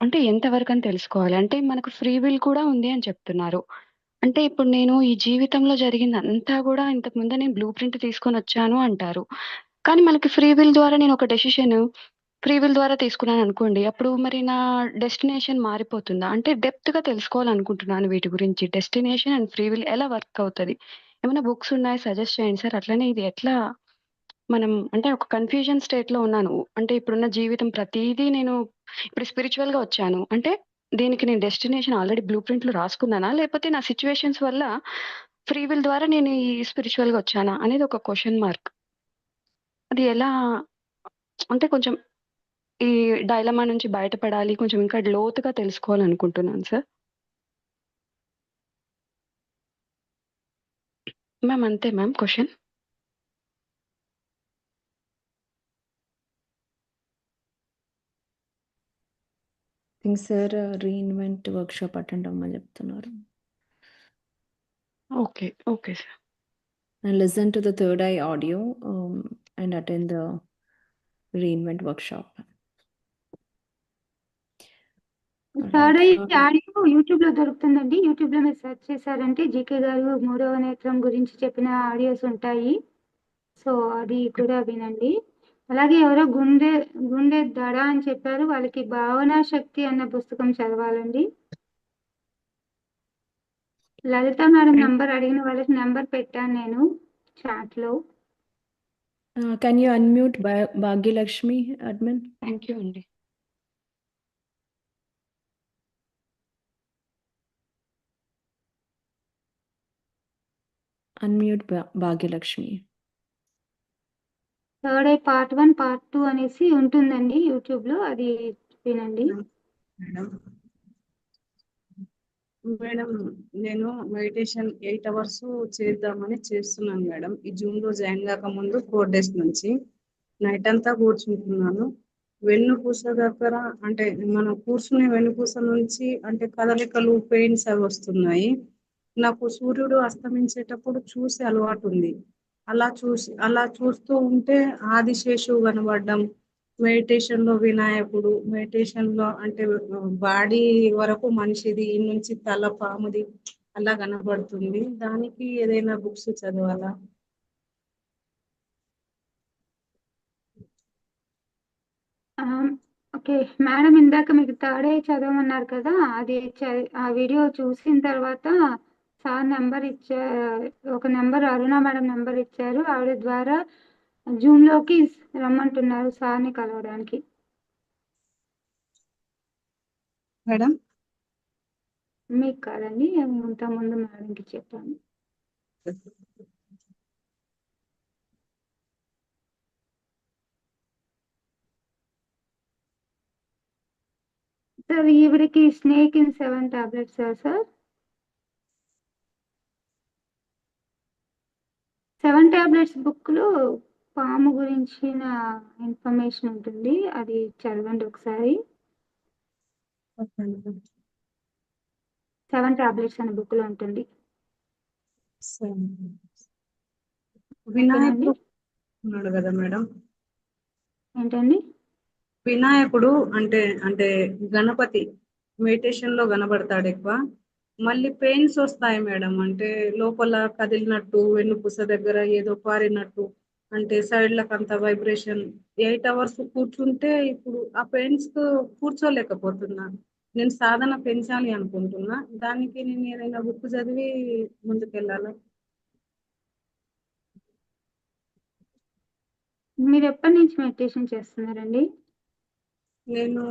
అంటే ఎంతవరకు అని తెలుసుకోవాలి. అంటే మనకు ఫ్రీ విల్ కూడా ఉంది అని చెప్తున్నారు. అంటే ఇప్పుడు నేను ఈ జీవితంలో జరిగిందంతా కూడా ఇంతకు ముందే నేను బ్లూ ప్రింట్ తీసుకొని వచ్చాను అంటారు. కానీ మనకి ఫ్రీ విల్ ద్వారా నేను ఒక డెసిషన్ ఫ్రీ విల్ ద్వారా తీసుకున్నాను అనుకోండి. అప్పుడు మరి నా డెస్టినేషన్ మారిపోతుందా? అంటే డెప్త్‌గా తెలుసుకోవాలనుకుంటున్నాను వీటి గురించి. డెస్టినేషన్ అండ్ ఫ్రీ విల్ ఎలా వర్క్ అవుతది? ఏమైనా బుక్స్ ఉన్నాయా సజెస్ట్ చేయండి సార్. అట్లనే ఇది ఎట్లా మనం అంటే ఒక కన్‌ఫ్యూజన్ స్టేట్‌లో ఉన్నాను. అంటే ఇప్పుడున్న జీవితం ప్రతీదీ నేను ఇప్పుడు స్పిరిచ్యువల్‌గా వచ్చాను. అంటే దీనికి నేను డెస్టినేషన్ ఆల్రెడీ బ్లూ ప్రింట్‌లో రాసుకున్నానా? లేకపోతే నా సిట్యుయేషన్స్ వల్ల ఫ్రీ విల్ ద్వారా నేను ఈ స్పిరిచ్యువల్‌గా వచ్చానా? అనేది ఒక క్వెషన్ మార్క్. అది ఎలా అంటే కొంచెం ఈ డైలమా నుంచి బయటపడాలి. కొంచెం ఇంకా లోతుగా తెలుసుకోవాలనుకుంటున్నాను సార్. మ్యామ్ అంతే ma'am question. Think sir reinvent workshop attend అవ్వమని చెప్తున్నారు. Okay. Okay sir. And listen to the third eye audio and attend the reinvent workshop. Third I Alright. Audio YouTube లో దొరుకుతుందండి. యూట్యూబ్ లో మీరు సెర్చ్ చేశారంటే GK గారు 3వ నేత్రం గురించి చెప్పిన ఆడియోస్ ఉంటాయి. సో అది కూడా వినండి. అలాగే ఎవరో గుండె దడ అని చెప్పారు. వాళ్ళకి భావనా శక్తి అన్న పుస్తకం చదవాలండి. లలిత మేడం నంబర్ అడిగిన వాళ్ళకి నంబర్ పెట్టాను నేను చాట్ లో. Can you unmute Bhagyalakshmi, admin? Thank you అండి. Unmute Bhagyalakshmi. Third I part 1 part 2 అనేసి ఉంటుందండి యూట్యూబ్ లో, అది వినండి. మేడం నేను మెడిటేషన్ 8 hours చేద్దామని చేస్తున్నాను మేడం. ఈ జూన్ లో జాయిన్ కాక ముందు 4 days నుంచి నైట్ అంతా కూర్చుంటున్నాను. వెన్నుపూస దగ్గర అంటే మనం కూర్చునే వెన్నుపూస నుంచి అంటే కదలికలు పెయిన్స్ అవి వస్తున్నాయి. నాకు సూర్యుడు అస్తమించేటప్పుడు చూసి అలవాటు ఉంది. అలా చూస్తూ ఉంటే ఆదిశేషువు కనబడడం, మెడిటేషన్ లో వినాయకుడు, మెడిటేషన్ లో అంటే బాడీ వరకు మనిషిది ఈ నుంచి తల పాముది అలా కనబడుతుంది. దానికి ఏదైనా బుక్స్ చదవాలా? ఓకే మేడం, ఇందాక మీకు థర్డ్ ఐ చదవమన్నారు కదా, అది ఆ వీడియో చూసిన తర్వాత సార్ నెంబర్ ఒక నెంబర్ అరుణ మేడం నెంబర్ ఇచ్చారు. ఆవిడ ద్వారా జూమ్ లోకి రమ్మంటున్నారు సార్ని కలవడానికి. మేడం మీకు కాదండి, ఇంతకుముందు మేడంకి చెప్పాను. సార్ ఈవిడికి snake in 7 tablets sir 7 tablets book లో పాము గురించిన ఇన్ఫర్మేషన్ ఉంటుంది, అది చదవండి ఒకసారి. 7 టాబ్లెట్స్ అనే బుక్ లో ఉంటుంది. వినాయకుడు ఉన్నాడు కదా మేడం, ఏంటండి? వినాయకుడు అంటే అంటే గణపతి మెడిటేషన్ లో కనబడతాడు ఎక్కువ. మళ్ళీ పెయిన్స్ వస్తాయి మేడం, అంటే లోపల కదిలినట్టు, వెన్నుపూస దగ్గర ఏదో పారినట్టు, అంటే సైడ్లకు అంత వైబ్రేషన్. 8 hours కూర్చుంటే ఇప్పుడు ఆ పెయిన్స్ కు కూర్చోలేకపోతున్నా. నేను సాధన పెంచాలి అనుకుంటున్నా, దానికి నేను ఏదైనా బుక్ చదివి ముందుకెళ్ళాలా? మీరు ఎప్పటి నుంచి మెడిటేషన్ చేస్తున్నారండి? నేను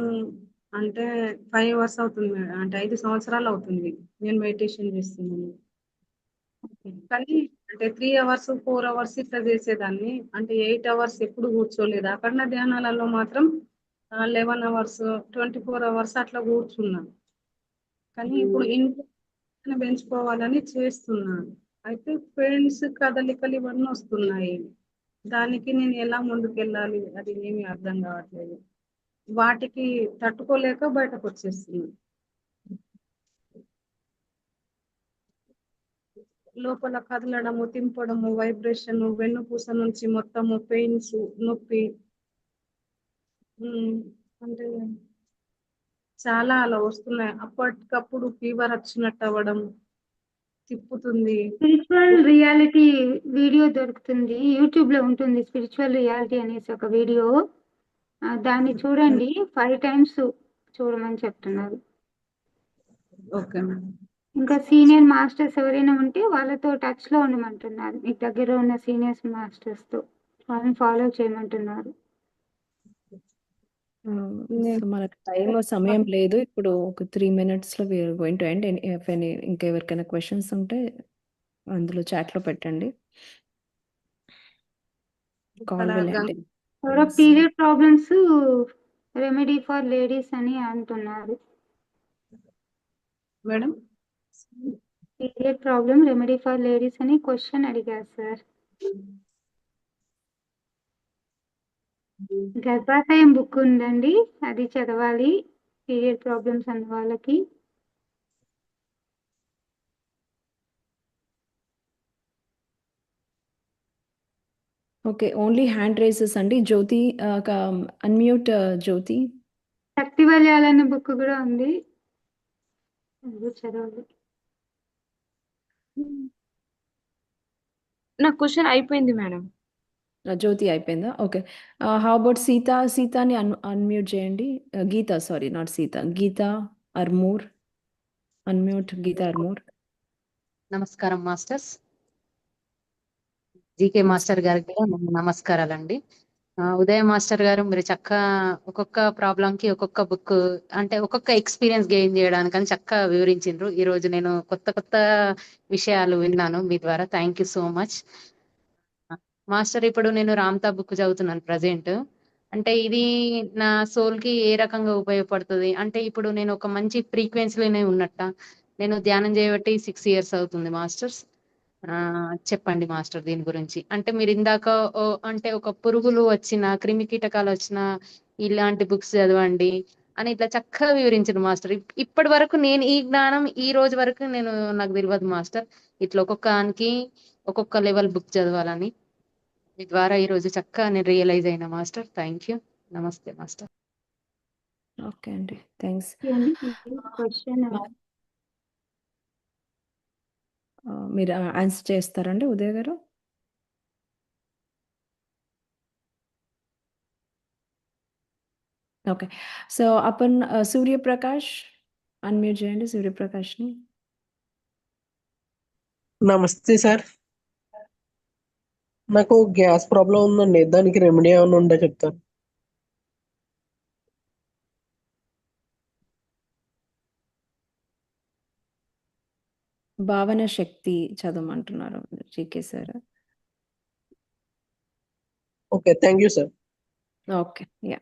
అంటే 5 years అవుతుంది మేడం, అంటే 5 సంవత్సరాలు అవుతుంది నేను మెడిటేషన్ చేస్తున్నాను. కానీ అంటే 3 hours 4 hours ఇట్లా చేసేదాన్ని, అంటే 8 hours ఎప్పుడు కూర్చోలేదు. అఖండ ధ్యానాలలో మాత్రం 11 hours 24 hours అట్లా కూర్చున్నాను. కానీ ఇప్పుడు ఇంట్లో పెంచుకోవాలని చేస్తున్నాను. అయితే ఫ్రెండ్స్ కదలికలు ఇవన్నీ వస్తున్నాయి, దానికి నేను ఎలా ముందుకెళ్ళాలి అది ఏమీ అర్థం కావట్లేదు. వాటికి తట్టుకోలేక బయటకు వచ్చేస్తున్నాను. లోపల కదలడము, తింపడము, వైబ్రేషన్, వెన్నుపూస నుంచి మొత్తము పెయిన్స్, నొప్పి, అంటే చాలా అలా వస్తున్నాయి. అప్పటికప్పుడు ఫీవర్ వచ్చినట్టు అవ్వడం, తిప్పుతుంది. స్పిరిచువల్ రియాలిటీ వీడియో దొరుకుతుంది, యూట్యూబ్ లో ఉంటుంది. స్పిరిచువల్ రియాలిటీ అనేసి ఒక వీడియో, దాన్ని చూడండి. 5 times చూడమని చెప్తున్నారు. Okay madam. ఇంకా సీనియర్ మాస్టర్స్ ఎవరైనా ఉంటే వాళ్ళతో టచ్ లో ఉండమంటున్నారు. మీకు దగ్గర ఉన్న సీనియర్స్ మాస్టర్స్ తో వాళ్ళని ఫాలో చేయమంటున్నారు. సో మనకు సమయం లేదు ఇప్పుడు. ఒక 3 minutes లో వీఆర్ గోయింగ్ టు ఎండ్. ఇంకెవరికైనా క్వశ్చన్స్ ఉంటే అందులో చాట్ లో పెట్టండి. Call will end. ఎవరో period problems remedy for ladies అని అంటున్నారు. Madam period problem remedy for ladies అని క్వశ్చన్ అడిగారు సార్. గర్భాశయం బుక్ ఉందండి, అది చదవాలి పీరియడ్ ప్రాబ్లమ్స్ అన్న వాళ్ళకి. ఓకే, ఓన్లీ హ్యాండ్ రైజెస్ అండి. జ్యోతి అన్మ్యూట్ జ్యోతి. శక్తి వలయాలన్న బుక్ కూడా ఉంది, అది చదవాలి. నా క్వశ్చన్ అయిపోయింది మేడం. జ్యోతి అయిపోయిందా? ఓకే. హౌ అబౌట్ సీతాని అన్మ్యూట్ చేయండి. Geeta, sorry not Sita, Geeta Armoor. Unmute Geeta Armoor. నమస్కారం మాస్టర్స్. జీకే మాస్టర్ గారికి కూడా నమస్కారాలండి. ఉదయ్ మాస్టర్ గారు, మీరు చక్కగా ఒక్కొక్క ప్రాబ్లం కి ఒక్కొక్క బుక్, అంటే ఒక్కొక్క ఎక్స్పీరియన్స్ గెయిన్ చేయడానికి అని చక్కగా వివరించిండ్రు. ఈ రోజు నేను కొత్త విషయాలు విన్నాను మీ ద్వారా. Thank you so much master. ఇప్పుడు నేను రామ్తా బుక్ చదువుతున్నాను ప్రజెంట్. అంటే ఇది నా సోల్ కి ఏ రకంగా ఉపయోగపడుతుంది అంటే, ఇప్పుడు నేను ఒక మంచి ఫ్రీక్వెన్సీలోనే ఉన్నట్ట. నేను ధ్యానం చేయబట్టి 6 years అవుతుంది మాస్టర్స్. చెప్పండి మాస్టర్ దీని గురించి. అంటే మీరు ఇందాక అంటే ఒక పురుగులు వచ్చిన, క్రిమి కీటకాలు వచ్చిన ఇలాంటి బుక్స్ చదవండి అని ఇట్లా చక్కగా వివరించారు మాస్టర్. ఇప్పటి వరకు నేను ఈ జ్ఞానం ఈ రోజు వరకు నాకు తెలియదు మాస్టర్. ఇట్లా ఒక్కొక్కనికి ఒక్కొక్క లెవెల్ బుక్ చదవాలని మీ ద్వారా ఈ రోజు చక్కగా నేను రియలైజ్ అయినా మాస్టర్. Thank you. నమస్తే మాస్టర్. ఓకే అండి, థ్యాంక్స్. క్వశ్చన్ మీరు ఆన్సర్ చేస్తారండి ఉదయ్ గారు? ఓకే, సో సూర్యప్రకాష్ అన్మ్యూట్ చేయండి, సూర్యప్రకాష్ని. నమస్తే సార్, నాకు గ్యాస్ ప్రాబ్లం ఉందండి, దానికి రెమెడీ ఏమైనా ఉంటే చెప్తాను. భావన శక్తి చదవమంటున్నారు GK sir. Okay, thank you sir. Okay, yeah.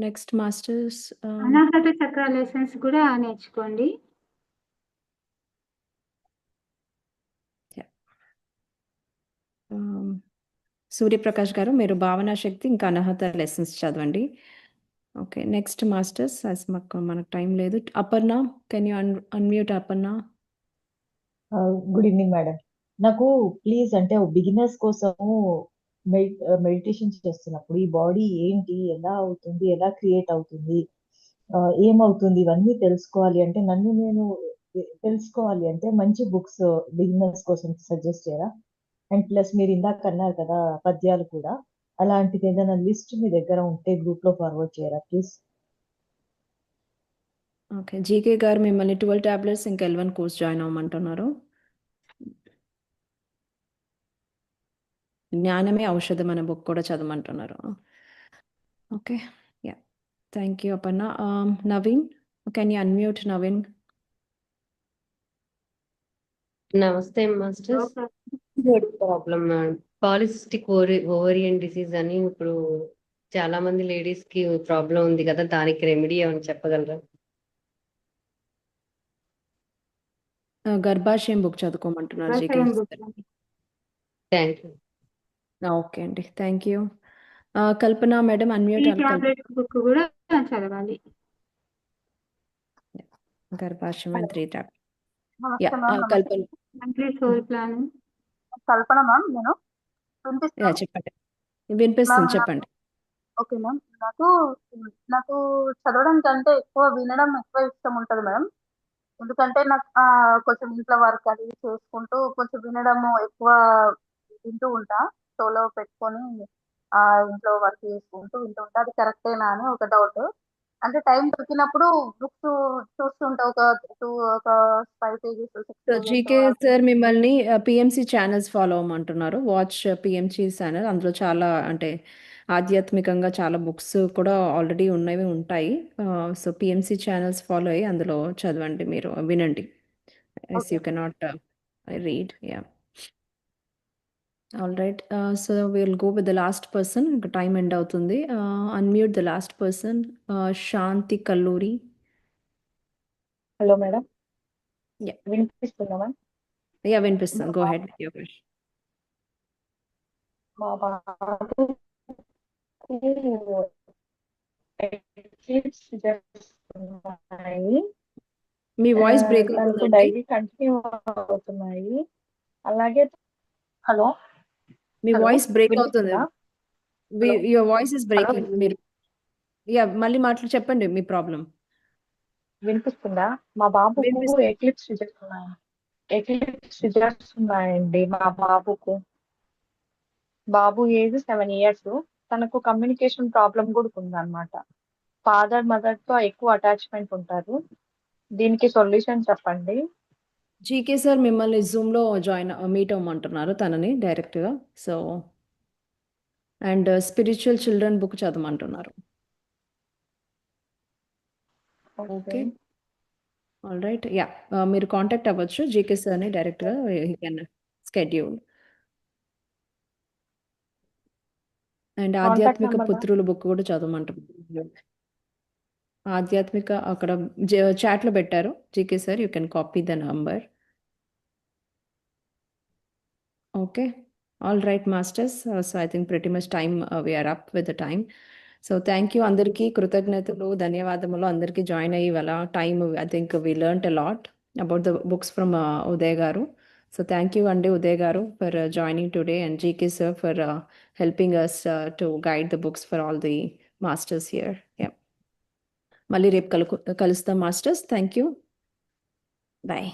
Next masters Anahata chakra lessons కూడా నేర్చుకోండి. సూర్యప్రకాష్ గారు మీరు భావనా శక్తి ఇంకా అనర్హత లెసన్స్ చదవండి. ఓకే, నెక్స్ట్ మాస్టర్స్ మనకు టైం లేదు. Aparna, can you unmute Aparna? Good evening madam. నాకు ప్లీజ్ అంటే బిగినర్స్ కోసము మెడిటేషన్ చేస్తున్నప్పుడు ఈ బాడీ ఏంటి, ఎలా అవుతుంది, ఎలా క్రియేట్ అవుతుంది, ఏమవుతుంది, ఇవన్నీ తెలుసుకోవాలి అంటే నన్ను నేను తెలుసుకోవాలి అంటే మంచి బుక్స్ బిగినర్స్ కోసం సజెస్ట్ చేయరా? అండ్ ప్లస్ మీరు ఇందాక అన్నారు కదా పద్యాలు కూడా, అలాంటిది ఏదైనా లిస్ట్ మీ దగ్గర ఉంటే గ్రూప్ లో ఫార్వర్డ్ చేయరా ప్లీజ్? ఓకే, జీకే గారు మిమ్మల్ని 12 టాబ్లెట్స్ ఇంకా L1 కోర్స్ జాయిన్ అవ్వమంటున్నారు. జ్ఞానమే ఔషధం అనే బుక్ కూడా చదవమంటున్నారు. Okay, yeah, thank you Aparna. Naveen, can you unmute Naveen? నమస్తే masters. Problem polycystic ovarian disease అని ఇప్పుడు చాలా మంది లేడీస్ కి ప్రాబ్లం ఉంది కదా, దానికి రెమెడీ ఏమైనా చెప్పగలరా? గర్భాశయం బుక్ చదువుకోమంటున్నారు జీకే. Thank you. ఓకే అండి, thank you. Kalpana madam unmute. Tablet book కూడా చదవాలి. గర్భాశయం అండ్ 3 టాబ్లెట్. నమస్తే ma'am. Kalpana. Monthly soul plan. Kalpana ma'am, నేను వినిపిస్తున్నా? చెప్పండి, వినిపిస్తుంది, మ్యామ్, చెప్పండి. Okay ma'am. నాకు చదవడం కంటే ఎక్కువ వినడం ఎక్కువ ఇష్టం ఉంటుంది మేడం. ఎందుకంటే నాకు కొంచెం ఇంట్లో వర్క్ అది చేసుకుంటూ కొంచెం వినడము ఎక్కువ వింటూ ఉంటా. షోలో పెట్టుకొని ఇంట్లో వర్క్ చేసుకుంటూ వింటూ ఉంటా. అది కరెక్టేనా అని ఒక డౌట్. అంటే టైం దొరికినప్పుడు బుక్స్ చూస్తుంటా, ఒక 5 pages 6 so pages GK sir మిమ్మల్ని పిఎంసి ఛానల్స్ ఫాలో అవ్వమంటున్నారు. వాచ్ పిఎంసి ఛానల్, అందులో చాలా అంటే ఆధ్యాత్మికంగా చాలా బుక్స్ కూడా ఆల్రెడీ ఉన్నవి ఉంటాయి. సో పిఎంసి ఛానల్స్ ఫాలో అయ్యి అందులో చదవండి, మీరు వినండి. Yes you cannot read. Yeah, all right. So will go with the last person, ఇంకా టైం ఎండ్ అవుతుంది. Unmute the last person, Shanti Kalluri. Hello madam, yeah, వినిపిస్తుందా మ్యామ్? యా వినిపిస్తుంది. Go ahead with your question. మా బాబు చేస్తున్నాయి, మీ వాయిస్ బ్రేక్ తనకు అవుతుందండి. Daily continue అవుతున్నాయి. అలాగే హలో, మీ వాయిస్ బ్రేక్ అవుతుంది. వినిపిస్తుందా? Your voice is breaking. మీరు యా మళ్ళీ చెప్పండి మీ ప్రాబ్లం. వినిపిస్తుందా? మా బాబుకు వినిపిస్తుంది. ఎక్లిప్స్ సిజర్స్ ఉన్నాయండి మా బాబుకు. బాబు ఏజ్ 7 years. తనకు కమ్యూనికేషన్ ప్రాబ్లం కూడా ఉందన్నమాట. ఫాదర్ మదర్ తో ఎక్కువ అటాచ్మెంట్ ఉంటారు. దీనికి సొల్యూషన్ చెప్పండి. జీకే సార్ మిమ్మల్ని జూమ్లో మీట్ అవ్వమంటున్నారు తనని డైరెక్ట్గా. So and spiritual children book చదవమంటున్నారు. Okay, all right. యా, మీరు కాంటాక్ట్ అవ్వచ్చు జీకే సార్ని డైరెక్ట్గా. He can schedule. అండ్ ఆధ్యాత్మిక పుత్రుల బుక్ కూడా చదవమంటున్నారు. ఆధ్యాత్మిక అక్కడ చాట్లో పెట్టారు GK sir, you can copy the number. Okay, all right masters. So I think pretty much time we're up with the time. So thank you అందరికీ, కృతజ్ఞతలు, ధన్యవాదములు అందరికీ జాయిన్ అయ్యి ఇవాళ time. I think we learnt a lot about the books from Uday గారు. So thank you అండి ఉదయ్ గారు for joining today, and GK sir for helping us to guide the books for all the masters here. Yeah. మళ్ళీ రేపు కలుస్తాం masters. Thank you, bye.